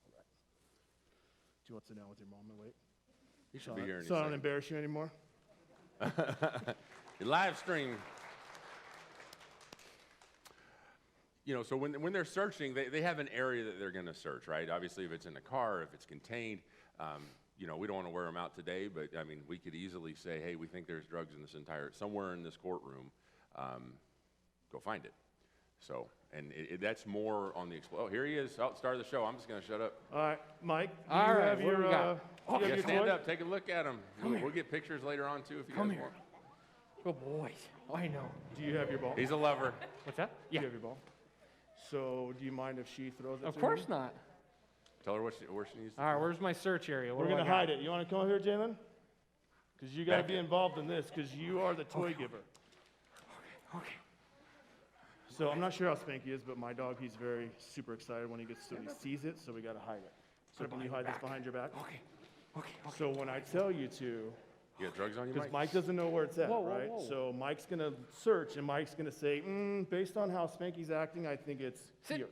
All right. Do you want to sit down with your mom and wait? You should be here in a So I don't second. embarrass you anymore? Your live stream. You know, so when they're searching, they have an area that they're going to search, right? Obviously, if it's in a car, if it's contained, you know, we don't want to wear them out today, but I mean, we could easily say, hey, we think there's drugs in this somewhere in this courtroom, go find it. So, and that's more on the oh, here he is. Oh, start of the show. I'm just going to shut up. All right, Mike. All right, what do we got? Do you have your Stand toy? up, take a look at him. We'll get pictures later on too if you guys want. Good boys. Oh, I know. Do you have your ball? He's a lover. What's that? Do you have your ball? So do you mind if she throws it Of to course you? not. Tell her where she needs to. All right, where's my search area? What We're do I going to got? hide it. You want to come over here, Jalen? Because you got to Back be it. involved in this because you are the toy giver. Okay. So I'm not sure how Spanky is, but my dog, he's very super excited when he sees it, so we got to hide it. So can you hide this behind your back? Okay. So when I tell you to, You got drugs on you, because Mike? Mike doesn't know where it's at, Whoa, whoa, right? whoa. So Mike's going to search, and Mike's going to say, based on how Spanky's acting, I think it's Sit. here.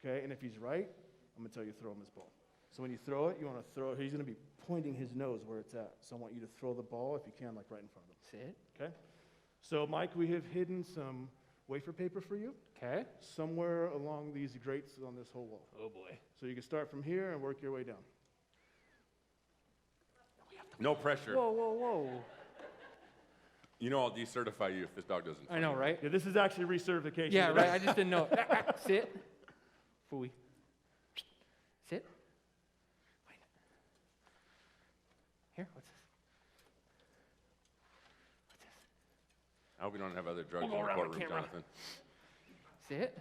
Okay, and if he's right, I'm going to tell you to throw him his ball. So when you throw it, you want to throw it. He's going to be pointing his nose where it's at. So I want you to throw the ball, if you can, like right in front of him. Sit. Okay? So, Mike, we have hidden some wafer paper for you Okay. somewhere along these grates on this whole wall. Oh boy. So you can start from here and work your way down. No pressure. Whoa. You know I'll decertify you if this dog doesn't. I know, right? Yeah, this is actually recertification. Yeah, right. I just didn't know. Sit. Fooey. Sit. Wait. Here, what's this? I hope we don't have other drugs in Go the around the courtroom, camera. Jonathan. Sit.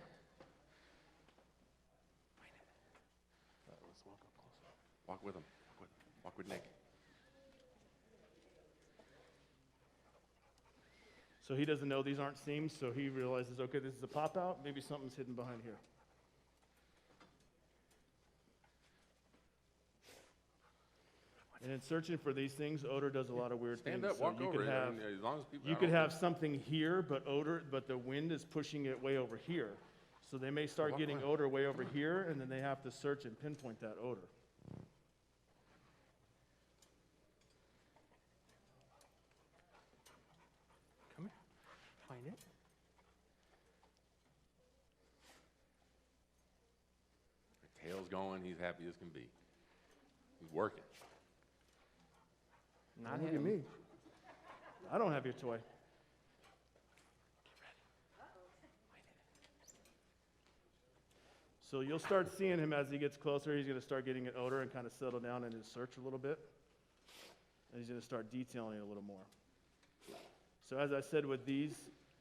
Walk with him. Walk with Nick. So he doesn't know these aren't seams, so he realizes, okay, this is a pop out. Maybe something's hidden behind here. And in searching for these things, odor does a lot of weird Stand things. up, So walk you over could it. have, I mean, as long as people. you could have something here, but the wind is pushing it way over here. So they may start getting odor way over here, and then they have to search and pinpoint that odor. Come here. Find it. Tail's going. He's happy as can be. He's working. Not Look him. at me. I don't have your toy. So you'll start seeing him as he gets closer. He's going to start getting an odor and kind of settle down in his search a little bit. And he's going to start detailing it a little more. So as I said with these,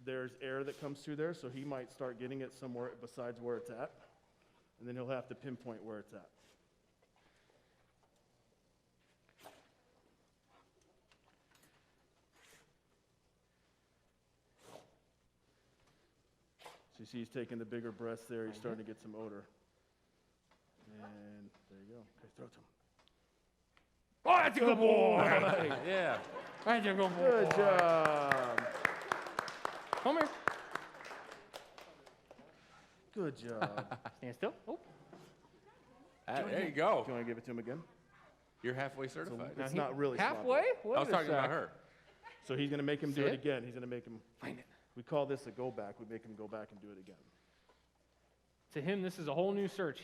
there's air that comes through there, so he might start getting it somewhere besides where it's at. And then he'll have to pinpoint where it's at. So you see he's taking the bigger breaths there. He's starting to get some odor. And there you go. Okay, throw it to him. Oh, that's a good boy. Yeah. That's a good boy. Good job. Come here. Good job. Stand still. Oh. There you go. Do you want to give it to him again? You're halfway certified. It's not really sloppy. Halfway? Wait I was a talking about sec. her. So he's going to make him do it Sit. again. He's going to make him. Find it. We call this a go back. We make him go back and do it again. To him, this is a whole new search.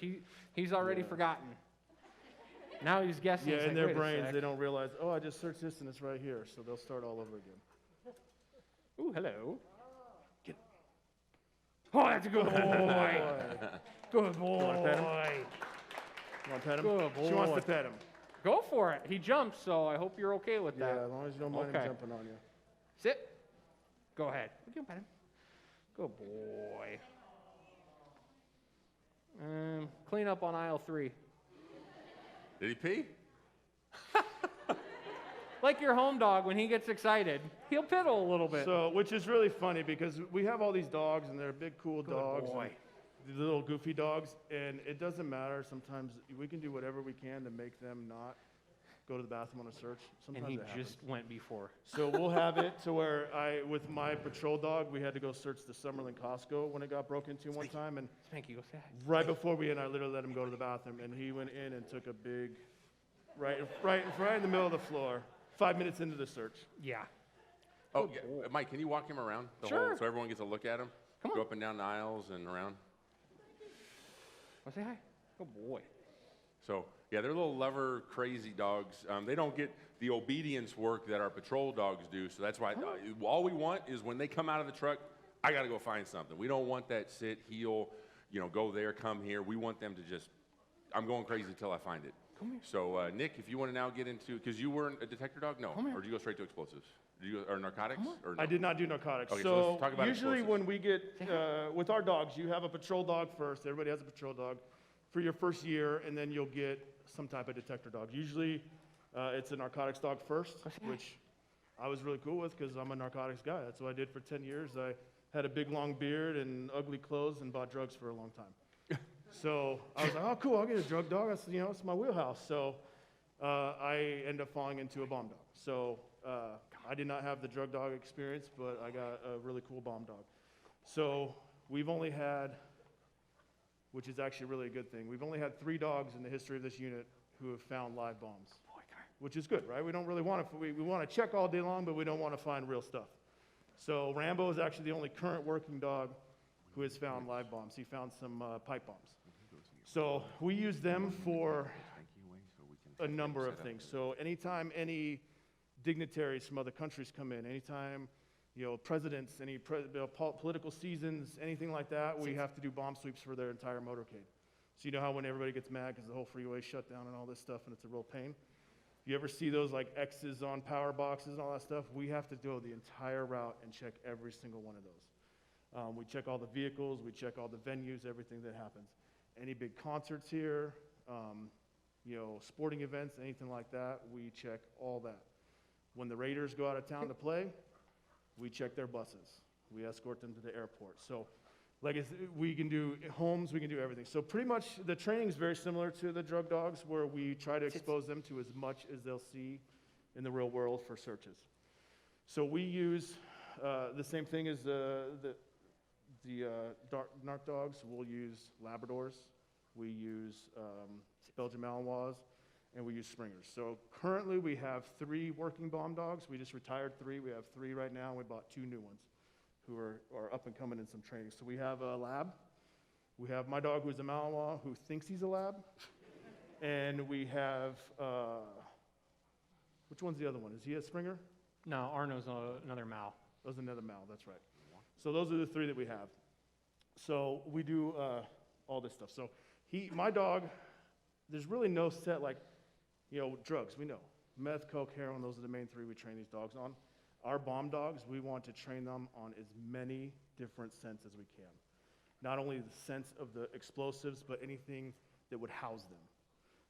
He's already forgotten. Now he's guessing. Yeah, It's in like, their wait a brains, sec. they don't realize, oh, I just searched this and it's right here. So they'll start all over again. Ooh, hello. Oh, that's a good boy. Good boy. wanna pet him? You want to pet him? Good She wants boy. to pet him. Go for it. He jumped, so I hope you're okay with that. Yeah, as long as you don't mind Okay. him jumping on you. Sit. Go ahead. You can pet him. Good boy. Clean up on aisle 3. Did he pee? Like your home dog, when he gets excited, he'll piddle a little bit. So, which is really funny because we have all these dogs and they're big, cool dogs. boy. And these little goofy dogs, and it doesn't matter. Sometimes we can do whatever we can to make them not go to the bathroom on a search. Sometimes And he that happens. just went before. So we'll have it to where with my patrol dog, we had to go search the Summerlin Costco when it got broken into one time, and Spanky, go say hi. right before I literally let him go to the bathroom, and he went in and took a big, right in the middle of the floor. 5 minutes into the search. Yeah. Oh, yeah. Mike, can you walk him around the Sure. whole so everyone gets a look at him? Come on. Go up and down the aisles and around. Go say hi. Good boy. So, yeah, they're little lover, crazy dogs. They don't get the obedience work that our patrol dogs do, so that's why all we want is when they come out of the truck, I got to go find something. We don't want that sit, heel, go there, come here. We want them to just, I'm going crazy until I find it. Come here. So, Nick, if you want to now get into, because you weren't a detector dog? No. Come here. Or did you go straight to explosives? Or narcotics? Or no? I did not do narcotics. Okay, so so let's talk about usually explosives. when we get, with our dogs, you have a patrol dog first. Everybody has a patrol dog for your first year, and then you'll get some type of detector dog. Usually it's a narcotics dog first, which I was really cool with because I'm a narcotics guy. That's what I did for 10 years. I had a big long beard and ugly clothes and bought drugs for a long time. So I was like, oh, cool, I'll get a drug dog. That's, it's my wheelhouse. So I ended up falling into a bomb dog. So I did not have the drug dog experience, but I got a really cool bomb dog. So we've only had, which is actually really a good thing, we've only had 3 dogs in the history of this unit who have found live bombs, which is good, right? We don't really want to, we want to check all day long, but we don't want to find real stuff. So Rambo is actually the only current working dog who has found live bombs. He found some pipe bombs. So we use them for a number of things. So anytime any dignitaries from other countries come in, anytime presidents, any political seasons, anything like that, we have to do bomb sweeps for their entire motorcade. So you know how when everybody gets mad because the whole freeway shut down and all this stuff, and it's a real pain. You ever see those like X's on power boxes and all that stuff? We have to do the entire route and check every single one of those. We check all the vehicles, we check all the venues, everything that happens. Any big concerts here, sporting events, anything like that, we check all that. When the Raiders go out of town to play, we check their buses. We escort them to the airport. So, we can do homes, we can do everything. So pretty much the training is very similar to the drug dogs, where we try to expose them to as much as they'll see in the real world for searches. So we use the same thing as the narc dogs. We'll use Labradors, we use Belgian Malinois, and we use Springers. So currently we have 3 working bomb dogs. We just retired 3. We have 3 right now, and we bought 2 new ones who are up and coming in some training. So we have a lab. We have my dog who's a Malinois who thinks he's a lab. And we have, which one's the other one? Is he a Springer? No, Arno's another Mal. That's another Mal, that's right. So those are the 3 that we have. So we do all this stuff. So my dog, there's really no set drugs, we know. Meth, coke, heroin, those are the main 3 we train these dogs on. Our bomb dogs, we want to train them on as many different scents as we can. Not only the sense of the explosives, but anything that would house them.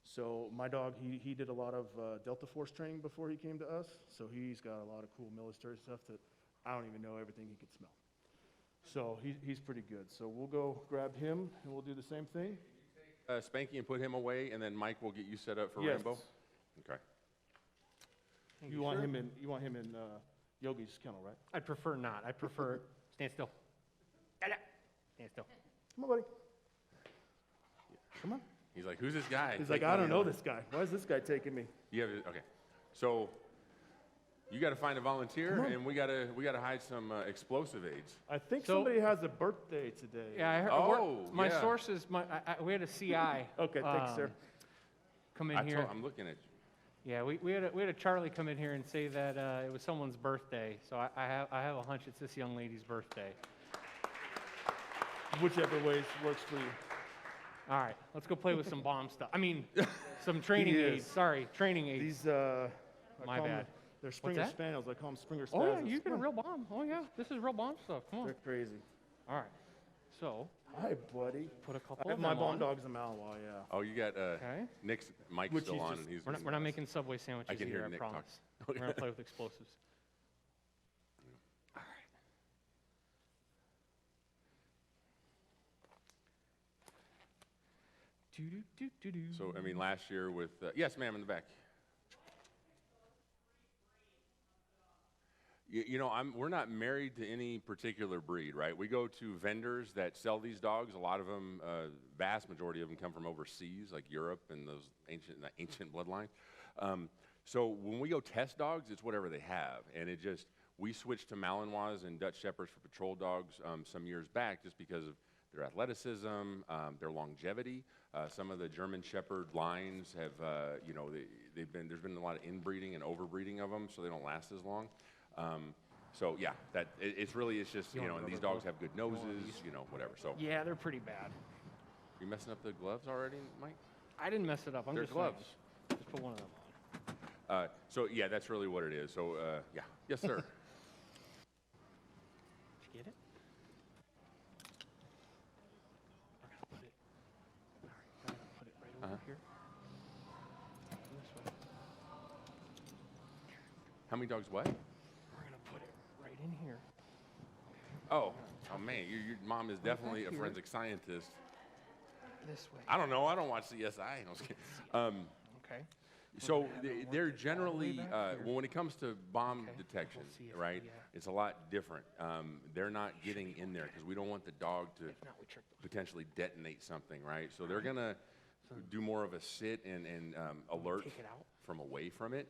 So my dog, he did a lot of Delta Force training before he came to us, so he's got a lot of cool military stuff that I don't even know everything he could smell. So he's pretty good. So we'll go grab him, and we'll do the same thing. Spanky and put him away, and then Mike will get you set up for Yes. Rambo? Okay. You want him in Yogi's kennel, right? I'd prefer not. I prefer stand still. Stand still. Come on, buddy. Come on. He's like, who's this guy? He's like, I don't know this guy. Why is this guy taking me? Okay. So you got to find a volunteer, and we got to hide some explosive aids. I think somebody has a birthday today. Yeah, I heard. Oh, my yeah. sources. We had a CI. Okay, thanks, sir. Come in here. I'm looking at you. Yeah, we had a Charlie come in here and say that it was someone's birthday. So I have a hunch it's this young lady's birthday. Whichever way works for you. All right, let's go play with some bomb stuff. I mean, some training He aids. is. Sorry, training aids. These, My I call 'em- bad. They're Springer that? Spaniels. I call them Springer Oh yeah, Spazzes. you get a real bomb. Oh yeah, this is real bomb stuff. Come on. They're crazy. All right, so Hi, buddy. put a couple I have of my them bomb on. dogs in Malinois, yeah. Oh, you got Okay. Nick's mic Which still he's on, just- and he's. We're not making Subway sandwiches I can here, hear I Nick promise. talk. We're gonna play with explosives. All right. Do-do-do-do-do. So, I mean, last year with, yes, ma'am, in the back. You know, we're not married to any particular breed, right? We go to vendors that sell these dogs. A lot of them, vast majority of them come from overseas, like Europe and those ancient bloodlines. So when we go test dogs, it's whatever they have. And we switched to Malinois and Dutch Shepherds for patrol dogs some years back just because of their athleticism, their longevity. Some of the German Shepherd lines have, there's been a lot of inbreeding and overbreeding of them, so they don't last as long. So yeah, it's just, and these dogs have good noses, whatever. So Yeah, they're pretty bad. you messing up the gloves already, Mike? I didn't mess it up. I'm They're just saying. gloves. Just put one of them on. So yeah, that's really what it is. So yeah, yes, sir. Did you get it? We're gonna put it. All right, I'm gonna put it right over here. This way. How many dogs what? We're gonna put it right in here. Oh man, your mom is definitely a here. forensic scientist. This way. I don't know. I don't watch CSI. No, just kidding. Okay. So they're all the way generally, back here. when it comes to bomb Okay, detection, we'll see if right, we, it's a lot different. They're not getting in there because we don't want the dog to If not, we trick them. potentially detonate something, right? So they're going to do more of a sit and alert Take it out. from away from it.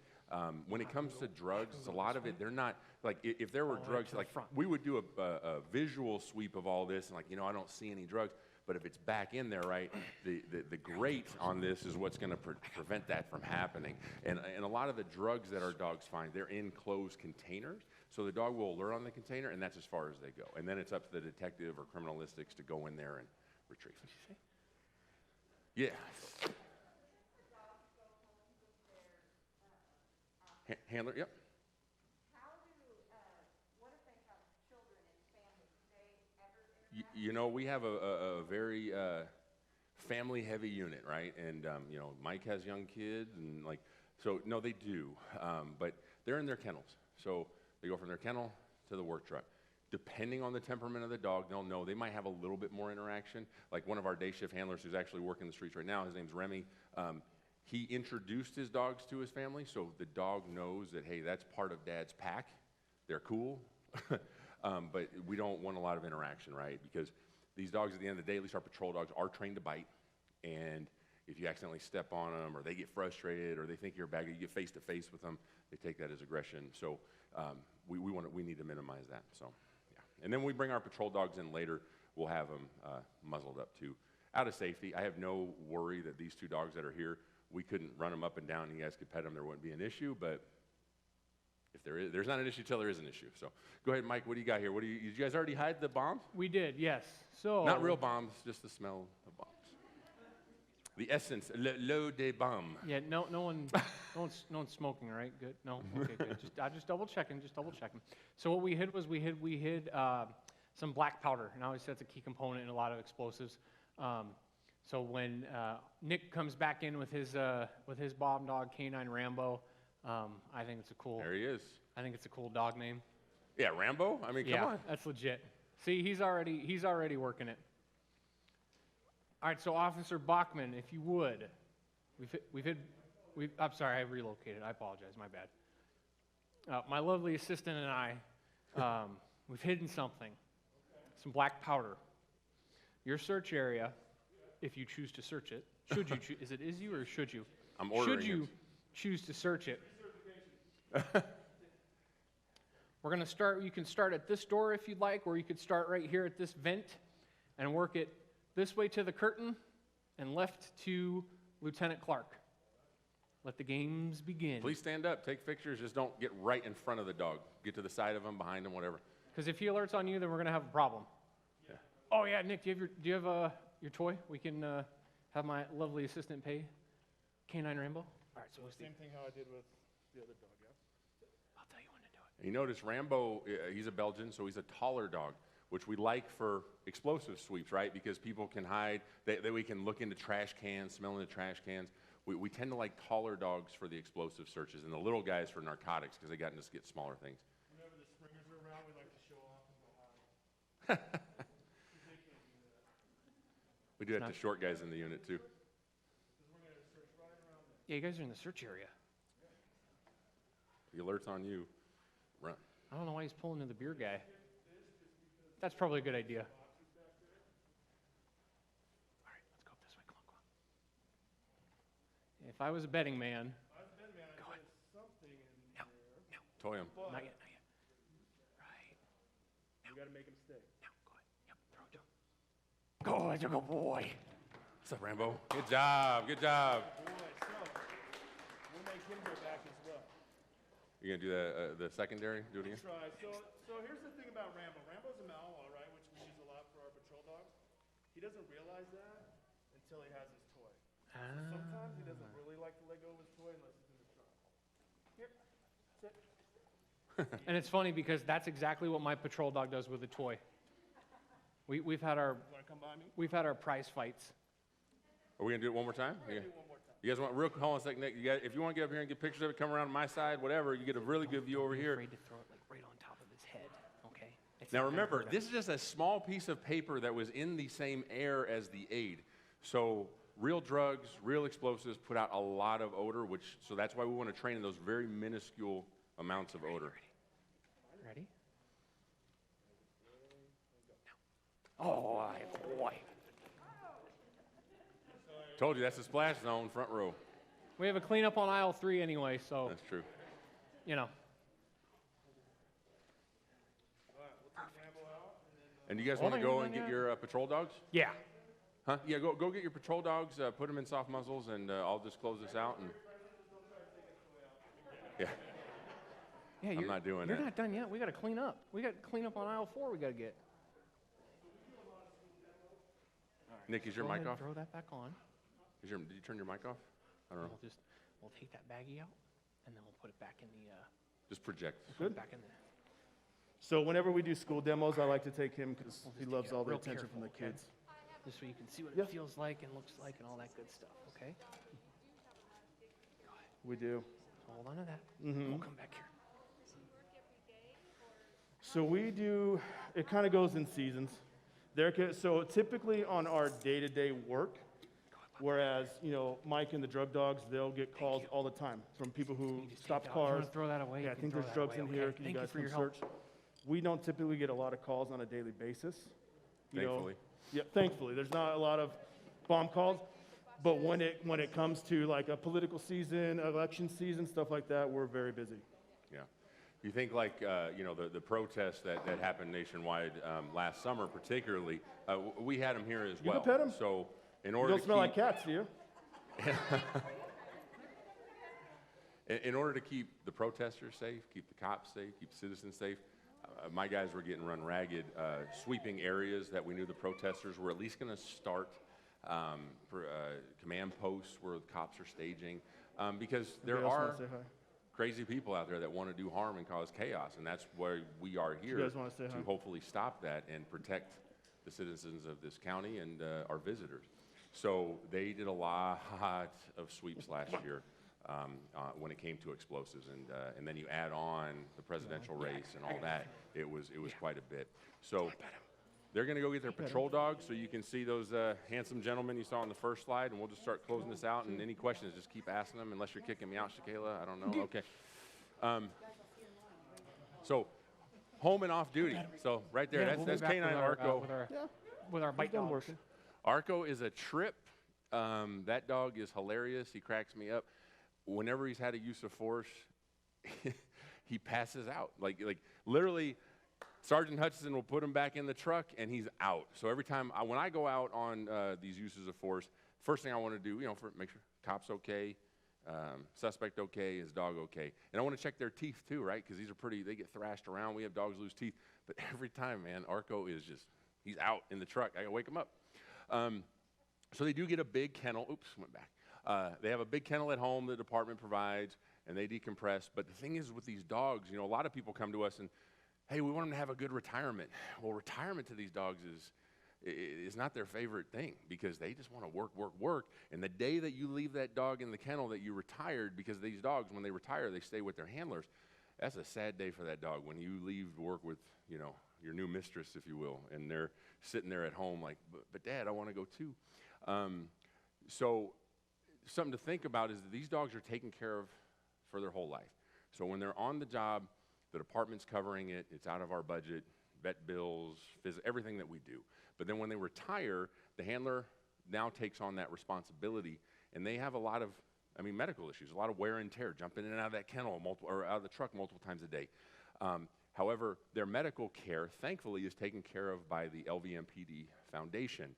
When it comes to drugs, it's a lot of it, they're not, like if there were All right, drugs, to the like front. we would do a visual sweep of all this and like, I don't see any drugs. But if it's back in there, right, the grate on this is what's going to prevent that from happening. And a lot of the drugs that our dogs find, they're in closed containers. So the dog will alert on the container, and that's as far as they go. And then it's up to the detective or criminalistics to go in there and retrieve. Yes. Handler, yep. We have a very family-heavy unit, right? And Mike has young kids, and no, they do, but they're in their kennels. So they go from their kennel to the work truck. Depending on the temperament of the dog, they'll know. They might have a little bit more interaction. Like one of our day shift handlers who's actually working the streets right now, his name's Remy. He introduced his dogs to his family, so the dog knows that, hey, that's part of Dad's pack. They're cool. But we don't want a lot of interaction, right? Because these dogs, at the end of the day, at least our patrol dogs, are trained to bite. And if you accidentally step on them, or they get frustrated, or they think you're a bad guy, you get face to face with them, they take that as aggression. So we need to minimize that. So yeah. And then we bring our patrol dogs in later. We'll have them muzzled up too, out of safety. I have no worry that these two dogs that are here, we couldn't run them up and down, and you guys could pet them. There wouldn't be an issue, but if there's not an issue till there is an issue. So go ahead, Mike. What do you got here? Did you guys already hide the bombs? We did, yes. So Not real bombs, just the smell of bombs. The essence, l'eau des bombes. Yeah, no one's smoking, right? Good. No, okay, good. Just double checking. So what we hid was we hid some black powder, and obviously that's a key component in a lot of explosives. So when Nick comes back in with his bomb dog K-9 Rambo, I think it's a cool. There he is. I think it's a cool dog name. Yeah, Rambo. I mean, come Yeah, on. that's legit. See, he's already working it. All right, so Officer Bachman, if you would, I'm sorry, I relocated. I apologize, my bad. My lovely assistant and I, we've hidden something, some black powder. Your search area, if you choose to search it, should you choose? Is you or should you? I'm ordering Should you it. choose to search it? We're going to start, you can start at this door if you'd like, or you could start right here at this vent and work it this way to the curtain and left to Lieutenant Clark. Let the games begin. Please stand up, take pictures, just don't get right in front of the dog. Get to the side of him, behind him, whatever. Because if he alerts on you, then we're going to have a problem. Yeah. Oh yeah, Nick, do you have your toy? We can have my lovely assistant pay K-9 Rambo. All right, so what's Same thing how I did with the other dog, yeah? I'll tell you when to do it. And you notice Rambo, he's a Belgian, so he's a taller dog, which we like for explosive sweeps, right? Because people can hide, we can look into trash cans, smell into trash cans. We tend to like taller dogs for the explosive searches and the little guys for narcotics because they got to get smaller things. Whenever the springers are around, we like to show off and go high. We do that to short guys in the unit too. Yeah, you guys are in the search area. The alert's on you. Run. I don't know why he's pulling to the beer guy. That's probably a good idea. All right, let's go this way. Come on. If I was a betting man, go ahead. No. Toy him. Not yet. Right. You gotta make him stay. No, go ahead. Yep, throw it to him. Go, that's a good boy. What's up, Rambo? Good job. Boy, so we'll make him go back as well. You gonna do the secondary? Do it again? Try. So here's the thing about Rambo. Rambo's a Malinois, right, which we use a lot for our patrol dogs. He doesn't realize that until he has his toy. So sometimes he doesn't really like to let go of his toy unless it's in the trunk. Here, sit. And it's funny because that's exactly what my patrol dog does with a toy. We've had our Wanna come by me? prize fights. Are we gonna do it one more time? We're gonna do it one more time. You guys want real hold on a second, Nick? If you want to get up here and get pictures of it, come around to my side, whatever. You get a really good view over here. Afraid to throw it like right on top of his head. Okay. It's Now not gonna remember, hurt him. this is just a small piece of paper that was in the same air as the aid. So real drugs, real explosives put out a lot of odor, so that's why we want to train in those very minuscule amounts of odor. Ready? Oh, boy. Told you, that's the splash zone, front row. We have a cleanup on aisle 3 anyway, so, That's true. you know. And you guys want to Hold on, go and get your patrol dogs? Yeah. Huh? Yeah, go get your patrol dogs, put them in soft muzzles, and I'll just close this out. And yeah, Yeah, I'm not doing You're that. not done yet. We got to clean up. We got to clean up on aisle 4 we got to get. Nick, is your Go mic ahead, off? throw that back on. Did you turn your mic off? I don't know. We'll take that baggie out, and then we'll put it back in the, Just project. Good. back in there. So whenever we do school demos, I like to take him because We'll just he take loves it all the real attention from the careful, okay? kids. Just so you can see what Yeah. it feels like and looks like and all that good stuff, okay? We do. Hold on to that. Mm-hmm. We'll come back here. So we do, it kind of goes in seasons. So typically on our day-to-day work, whereas, Mike and the drug dogs, they'll get calls all the time from people who Just stop take that out. You wanna cars. throw that away? Yeah, You I can think throw there's that drugs away, in here. okay? Can Thank you you guys for come your help. search? We don't typically get a lot of calls on a daily basis. Thankfully. Yeah, thankfully. There's not a lot of bomb calls. But when it comes to like a political season, election season, stuff like that, we're very busy. Yeah. You think like, the protests that happened nationwide last summer particularly, we had them here as You well. can pet 'em. So in You order don't to smell like keep, cats, do you? in order to keep the protesters safe, keep the cops safe, keep citizens safe, my guys were getting run ragged, sweeping areas that we knew the protesters were at least going to start, command posts where the cops are staging, because there Anybody else wanna are say hi? crazy people out there that want to do harm and cause chaos, and that's why we are here guys wanna say to hi? hopefully stop that and protect the citizens of this county and our visitors. So they did a lot of sweeps last year when it came to explosives, and then you add on the presidential race and all that. It was quite a bit. So they're going to go get their patrol dogs, so you can see those handsome gentlemen you saw on the first slide, and we'll just start closing this out. And any questions, just keep asking them, unless you're kicking me out, Shakayla. I don't know. Okay. So home and off duty. So right there, Yeah, we'll be that's back K-9 with our, Arco. with our bite done dogs. working. Arco is a trip. That dog is hilarious. He cracks me up. Whenever he's had a use of force, he passes out. Like literally, Sergeant Hutchison will put him back in the truck, and he's out. So every time, when I go out on these uses of force, first thing I want to do, make sure cop's okay, suspect okay, his dog okay. And I want to check their teeth too, right? Because they get thrashed around. We have dogs lose teeth. But every time, man, Arco is he's out in the truck. I got to wake him up. So they do get a big kennel. Oops, went back. They have a big kennel at home the department provides, and they decompress. But the thing is with these dogs, a lot of people come to us and, hey, we want them to have a good retirement. Well, retirement to these dogs is not their favorite thing because they just want to work, work, work. And the day that you leave that dog in the kennel that you retired, because these dogs, when they retire, they stay with their handlers. That's a sad day for that dog when you leave work with, your new mistress, if you will, and they're sitting there at home like, but Dad, I want to go too. So something to think about is that these dogs are taken care of for their whole life. So when they're on the job, the department's covering it. It's out of our budget, vet bills, everything that we do. But then when they retire, the handler now takes on that responsibility, and they have a lot of, medical issues, a lot of wear and tear, jumping in and out of that kennel or out of the truck multiple times a day. However, their medical care, thankfully, is taken care of by the LVMPD Foundation.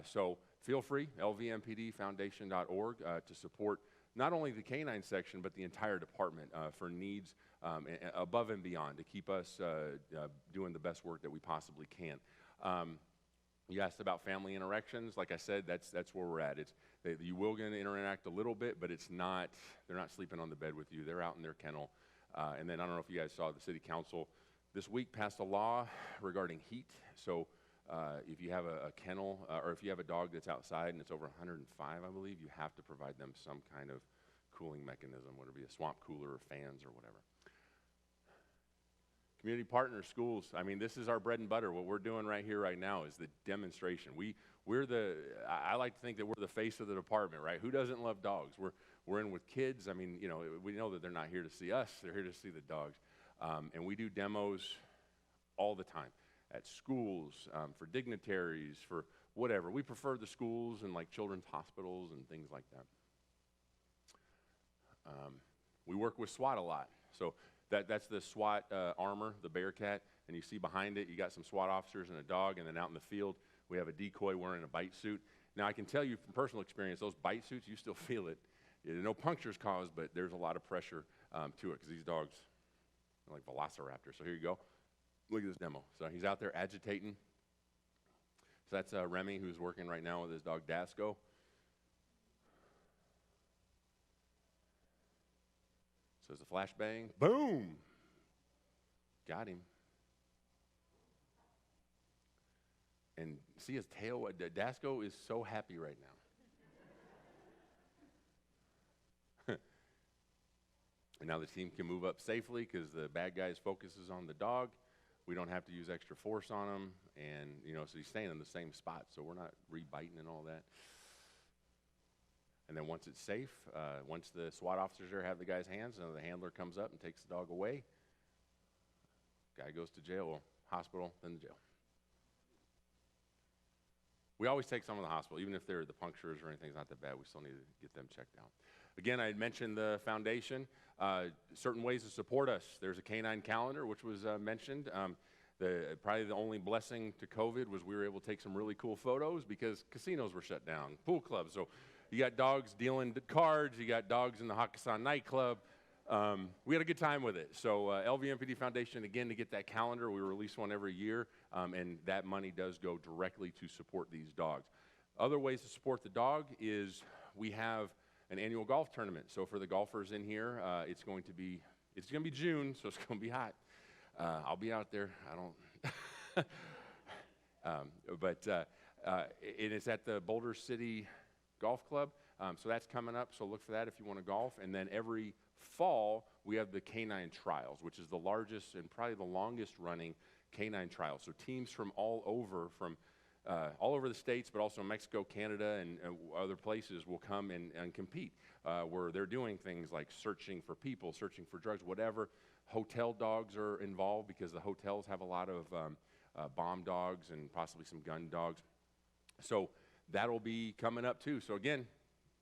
So feel free, lvmpdfoundation.org, to support not only the K-9 section, but the entire department for needs above and beyond to keep us doing the best work that we possibly can. You asked about family interactions. Like I said, that's where we're at. You will get to interact a little bit, but they're not sleeping on the bed with you. They're out in their kennel. And then I don't know if you guys saw the city council this week passed a law regarding heat. So if you have a kennel or if you have a dog that's outside and it's over 105, I believe, you have to provide them some kind of cooling mechanism, whether it be a swamp cooler or fans or whatever. Community partners, schools. This is our bread and butter. What we're doing right here, right now, is the demonstration. I like to think that we're the face of the department, right? Who doesn't love dogs? We're in with kids. We know that they're not here to see us. They're here to see the dogs. And we do demos all the time at schools, for dignitaries, for whatever. We prefer the schools and like children's hospitals and things like that. We work with SWAT a lot. So that's the SWAT armor, the Bearcat, and you see behind it, you got some SWAT officers and a dog, and then out in the field, we have a decoy wearing a bite suit. Now, I can tell you from personal experience, those bite suits, you still feel it. No punctures caused, but there's a lot of pressure to it because these dogs are like velociraptors. So here you go. Look at this demo. So he's out there agitating. So that's Remy, who's working right now with his dog Dasco. So there's a flashbang. Boom! Got him. And see his tail? Dasco is so happy right now. And now the team can move up safely because the bad guy's focus is on the dog. We don't have to use extra force on him. And, so he's staying in the same spot. So we're not rebiting and all that. And then once it's safe, once the SWAT officers there have the guy's hands, the handler comes up and takes the dog away. Guy goes to jail, or hospital, then the jail. We always take some of the hospital, even if the punctures or anything's not that bad, we still need to get them checked out. Again, I had mentioned the foundation, certain ways to support us. There's a K-9 calendar, which was mentioned. Probably the only blessing to COVID was we were able to take some really cool photos because casinos were shut down, pool clubs. So you got dogs dealing cards, you got dogs in the Hakkasan nightclub. We had a good time with it. So LVMPD Foundation, again, to get that calendar, we release one every year, and that money does go directly to support these dogs. Other ways to support the dog is we have an annual golf tournament. So for the golfers in here, it's going to be June, so it's going to be hot. I'll be out there. I don't. It is at the Boulder City Golf Club. So that's coming up. So look for that if you want to golf. And then every fall, we have the Canine Trials, which is the largest and probably the longest running Canine Trials. So teams from all over the states, but also Mexico, Canada, and other places will come and compete, where they're doing things like searching for people, searching for drugs, whatever. Hotel dogs are involved because the hotels have a lot of bomb dogs and possibly some gun dogs. So that'll be coming up too. So again,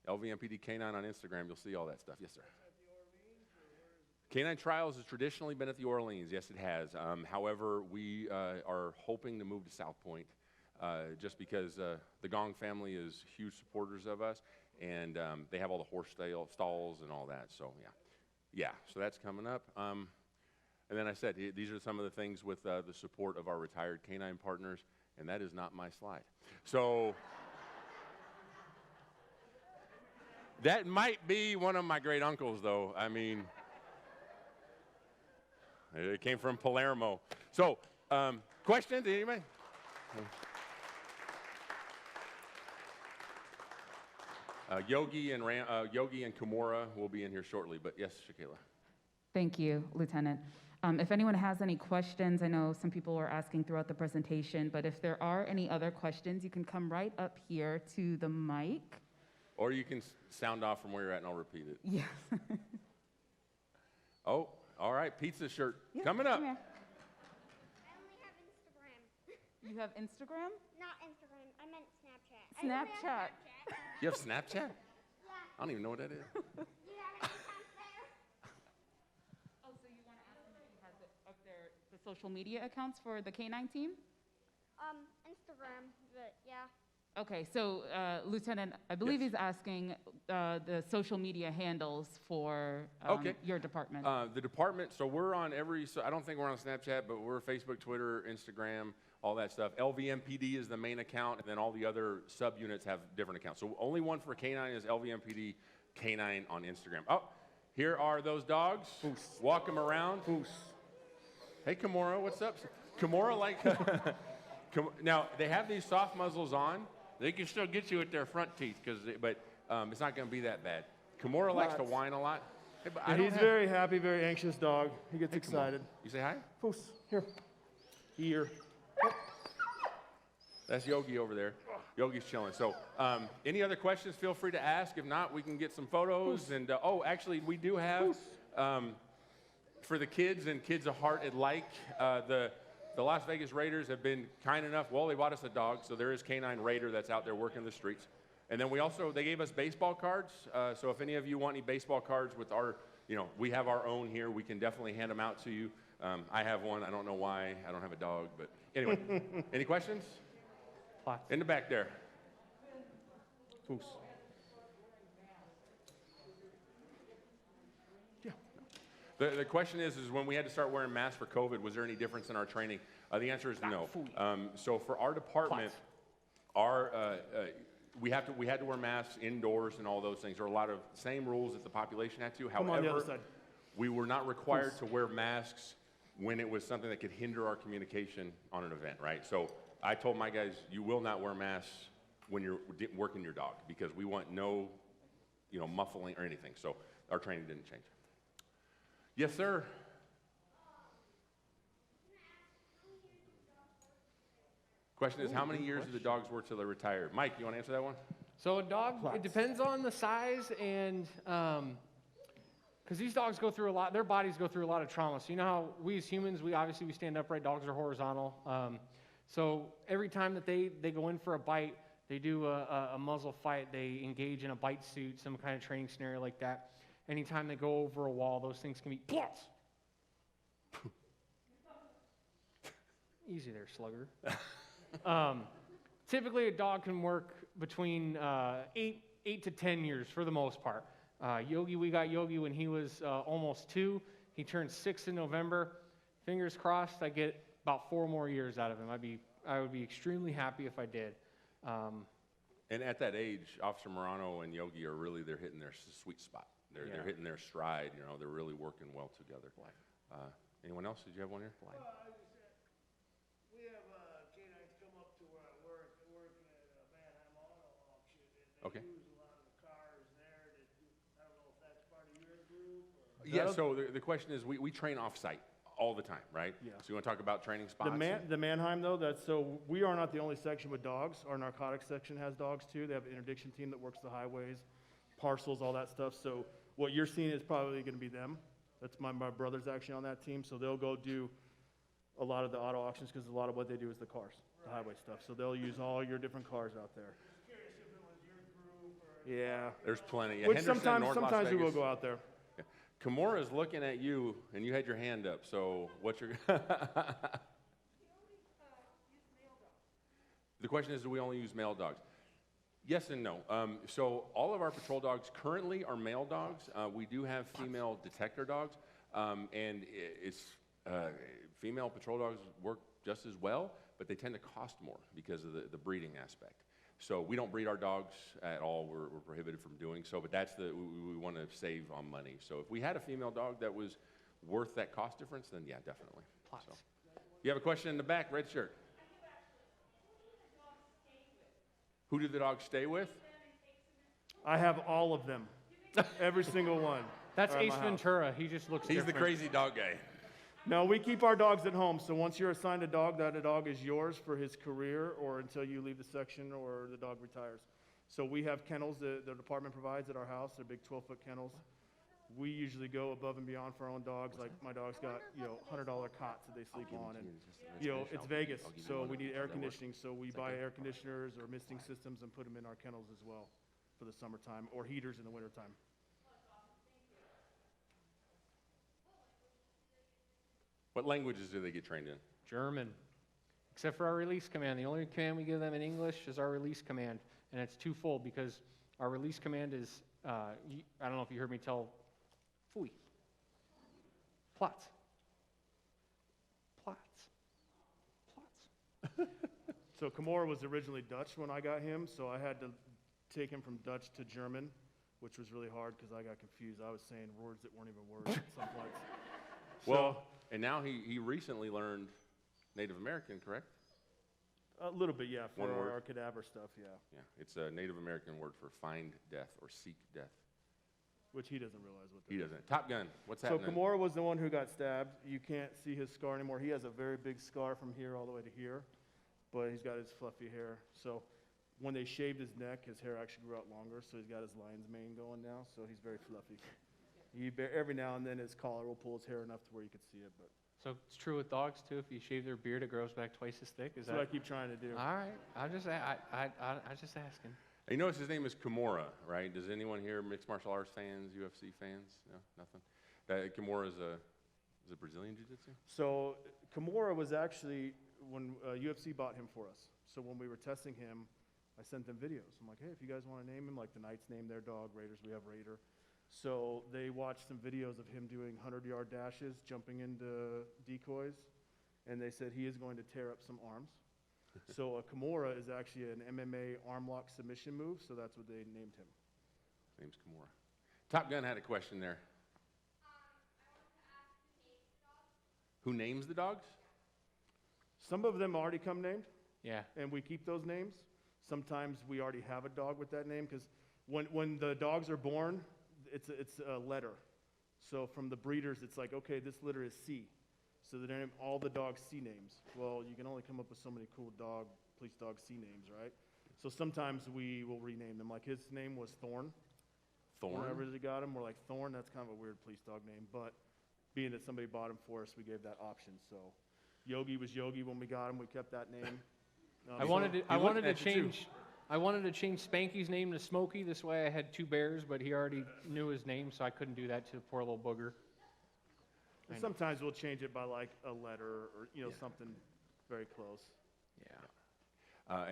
LVMPD K9 on Instagram, you'll see all that stuff. Yes, sir. Canine Trials has traditionally been at the Orleans. Yes, it has. However, we are hoping to move to South Point just because the Gong family is huge supporters of us, and they have all the horse stalls and all that. So, yeah. So that's coming up. And then I said, these are some of the things with the support of our retired canine partners, and that is not my slide. So That might be one of my great uncles, though. I mean, it came from Palermo. So, questions, anybody? Yogi and Kimura will be in here shortly, but yes, Shakayla. Thank you, Lieutenant. If anyone has any questions, I know some people were asking throughout the presentation, but if there are any other questions, you can come right up here to the mic. Or you can sound off from where you're at and I'll repeat it. Yes. Oh, all right, pizza shirt Yeah, coming up. come here. I only have Instagram. You have Instagram? Not Instagram. I meant Snapchat. Snapchat. You have Snapchat? I don't even know what that is. You have any accounts there? Oh, so you want to ask him if he has it up there, the social media accounts for the K-9 team? Instagram, but yeah. Okay, so Lieutenant, I believe Yes. he's asking the social media handles for Okay. your department. The department, so we're on I don't think we're on Snapchat, but we're Facebook, Twitter, Instagram, all that stuff. LVMPD is the main account, and then all the other subunits have different accounts. So only one for K-9 is LVMPD K-9 on Instagram. Oh, here are those dogs. Walk them around. Hey, Kimura, what's up? Kimura, now, they have these soft muzzles on. They can still get you with their front teeth, but it's not going to be that bad. Kimura likes to whine a lot. Hey, but I don't He's have- very happy, very anxious dog. He gets Hey, come on. excited. You say hi? Poos, here. Here. That's Yogi over there. Yogi's chilling. So any other questions, feel free to ask. If not, we can get some photos. And actually, we do have, for the kids and Kids of Heart at Like, the Las Vegas Raiders have been kind enough. Well, they bought us a dog, so there is K-9 Raider that's out there working the streets. And then they gave us baseball cards. So if any of you want any baseball cards with we have our own here. We can definitely hand them out to you. I have one. I don't know why. I don't have a dog, but anyway. Any questions? Lots. In the back there. Poos. The question is when we had to start wearing masks for COVID, was there any difference in our training? The answer is no. So for our department, we had to wear masks indoors and all those things. There are a lot of same rules that the population had to. Come on the other However, side. we were not required to wear masks when it was something that could hinder our communication on an event, right? So I told my guys, you will not wear masks when you're working your dog because we want no, muffling or anything. So our training didn't change. Yes, sir. Question is, how many years do the dogs work till they're retired? Mike, you want to answer that one? So a dog, it depends on the size and, because these dogs go through a lot, their bodies go through a lot of trauma. So you know how we as humans, we stand upright, dogs are horizontal. So every time that they go in for a bite, they do a muzzle fight, they engage in a bite suit, some kind of training scenario like that. Anytime they go over a wall, those things can be plots. Easy there, slugger. Typically, a dog can work between 8 to 10 years for the most part. Yogi, we got Yogi when he was almost 2. He turned 6 in November. Fingers crossed, I get about 4 more years out of him. I would be extremely happy if I did. And at that age, Officer Morano and Yogi are really, they're hitting their sweet spot. They're hitting their stride. They're really working well together. Anyone else? Did you have one here? We have K-9s come up to where I work. They're working at a Manheim Auto Auction, and they use a lot of the cars there. I don't know if that's part of your group. Yeah, so the question is, we train off-site all the time, right? Yeah. So you want to talk about training spots? The Manheim, though, we are not the only section with dogs. Our narcotics section has dogs, too. They have an interdiction team that works the highways, parcels, all that stuff. So what you're seeing is probably going to be them. That's my brother's actually on that team. So they'll go do a lot of the auto auctions because a lot of what they do is the cars, the highway stuff. So they'll use all your different cars out there. Curious if it was your group or. Yeah. There's plenty. Yeah, Which Henderson, North Las sometimes we will Vegas. go out there. Yeah. Kimura's looking at you, and you had your hand up. So what's your... The question is, do we only use male dogs? Yes and no. So all of our patrol dogs currently are male dogs. We do have female detector dogs, and female patrol dogs work just as well, but they tend to cost more because of the breeding aspect. So we don't breed our dogs at all. We're prohibited from doing so, but we want to save on money. So if we had a female dog that was worth that cost difference, then yeah, definitely. So. You have a question in the back, red shirt. Who do the dogs stay with? I have all of them. Every single one. That's are at Ace my house. Ventura. He just looks He's different. the crazy dog guy. No, we keep our dogs at home. So once you're assigned a dog, that dog is yours for his career or until you leave the section or the dog retires. So we have kennels that the department provides at our house. They're big 12-foot kennels. We usually go above and beyond for our own dogs. Like my dog's got, $100 cots that they sleep on. And, it's Vegas, so we need air conditioning. So we buy air conditioners or misting systems and put them in our kennels as well for the summertime or heaters in the wintertime. What languages do they get trained in? German. Except for our release command. The only command we give them in English is our release command. And it's twofold because our release command is, I don't know if you heard me tell, Fui. Platz. Platz. Platz. So Kimura was originally Dutch when I got him, so I had to take him from Dutch to German, which was really hard because I got confused. I was saying words that weren't even words at some points. Well, and now he recently learned Native American, correct? A little bit, yeah, for One word. our cadaver stuff, yeah, Yeah, it's a Native American word for find death or seek death. which he doesn't realize what that He is. doesn't. Top Gun, what's So happening? Kimura was the one who got stabbed. You can't see his scar anymore. He has a very big scar from here all the way to here, but he's got his fluffy hair. So when they shaved his neck, his hair actually grew out longer, so he's got his lion's mane going now, so he's very fluffy. Every now and then his collar will pull his hair enough to where you could see it, but So it's true with dogs too. If you shave their beard, it grows back twice as thick. Is that's what I that? keep trying to do. All right. I just asking. You notice his name is Kimura, right? Does anyone here mixed martial arts fans, UFC fans? No, nothing. Kimura is a Brazilian jiu-jitsu? So Kimura was actually when UFC bought him for us. So when we were testing him, I sent them videos. I'm like, hey, if you guys want to name him, like the Knights name their dog, Raiders, we have Raider. So they watched some videos of him doing 100-yard dashes, jumping into decoys, and they said he is going to tear up some arms. So a Kimura is actually an MMA arm lock submission move, so that's what they named him. His name's Kimura. Top Gun had a question there. Who names the dogs? Some of them already come named, Yeah. and we keep those names. Sometimes we already have a dog with that name, because when the dogs are born, it's a letter. So from the breeders, it's like, okay, this letter is C. So they name all the dogs C names. Well, you can only come up with so many cool police dog C names, right? So sometimes we will rename them. Like his name was Thorn. Thorn? Whenever they got him, we're like, Thorn, that's kind of a weird police dog name. But being that somebody bought him for us, we gave that option. So Yogi was Yogi when we got him. We kept that name. I wanted to at you, too. change Spanky's name to Smokey. This way I had two bears, but he already knew his name, so I couldn't do that to the poor little booger. And sometimes we'll change it by like a letter or something very close. Yeah.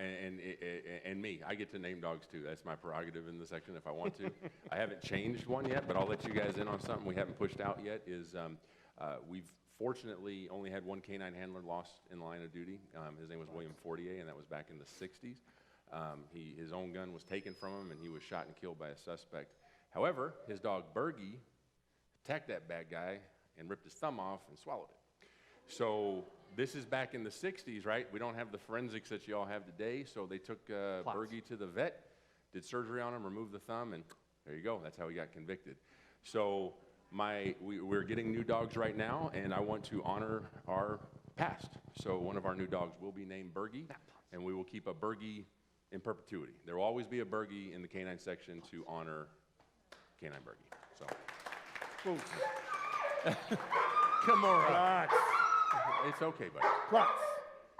And me, I get to name dogs too. That's my prerogative in the section if I want to. I haven't changed one yet, but I'll let you guys in on something we haven't pushed out yet. We've fortunately only had one canine handler lost in the line of duty. His name was William Fortier, and that was back in the 60s. His own gun was taken from him, and he was shot and killed by a suspect. However, his dog Bergie attacked that bad guy and ripped his thumb off and swallowed it. So this is back in the 60s, right? We don't have the forensics that you all have today, so they took Bergie to the vet, did surgery on him, removed the thumb, and there you go. That's how he got convicted. So we're getting new dogs right now, and I want to honor our past. So one of our new dogs will be named Bergie, and we will keep a Bergie in perpetuity. There will always be a Bergie in the canine section to honor Canine Bergie. So. Kimura. Lots. It's okay, buddy. Lots.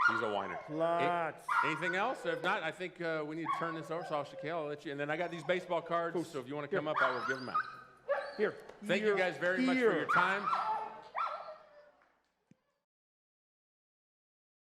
He's a whiner. Lots. Anything else? If not, I think we need to turn this over. So I'll let you. And then I got these baseball cards. So if you want to come up, I will give them out. Here. Thank you guys very much for your time.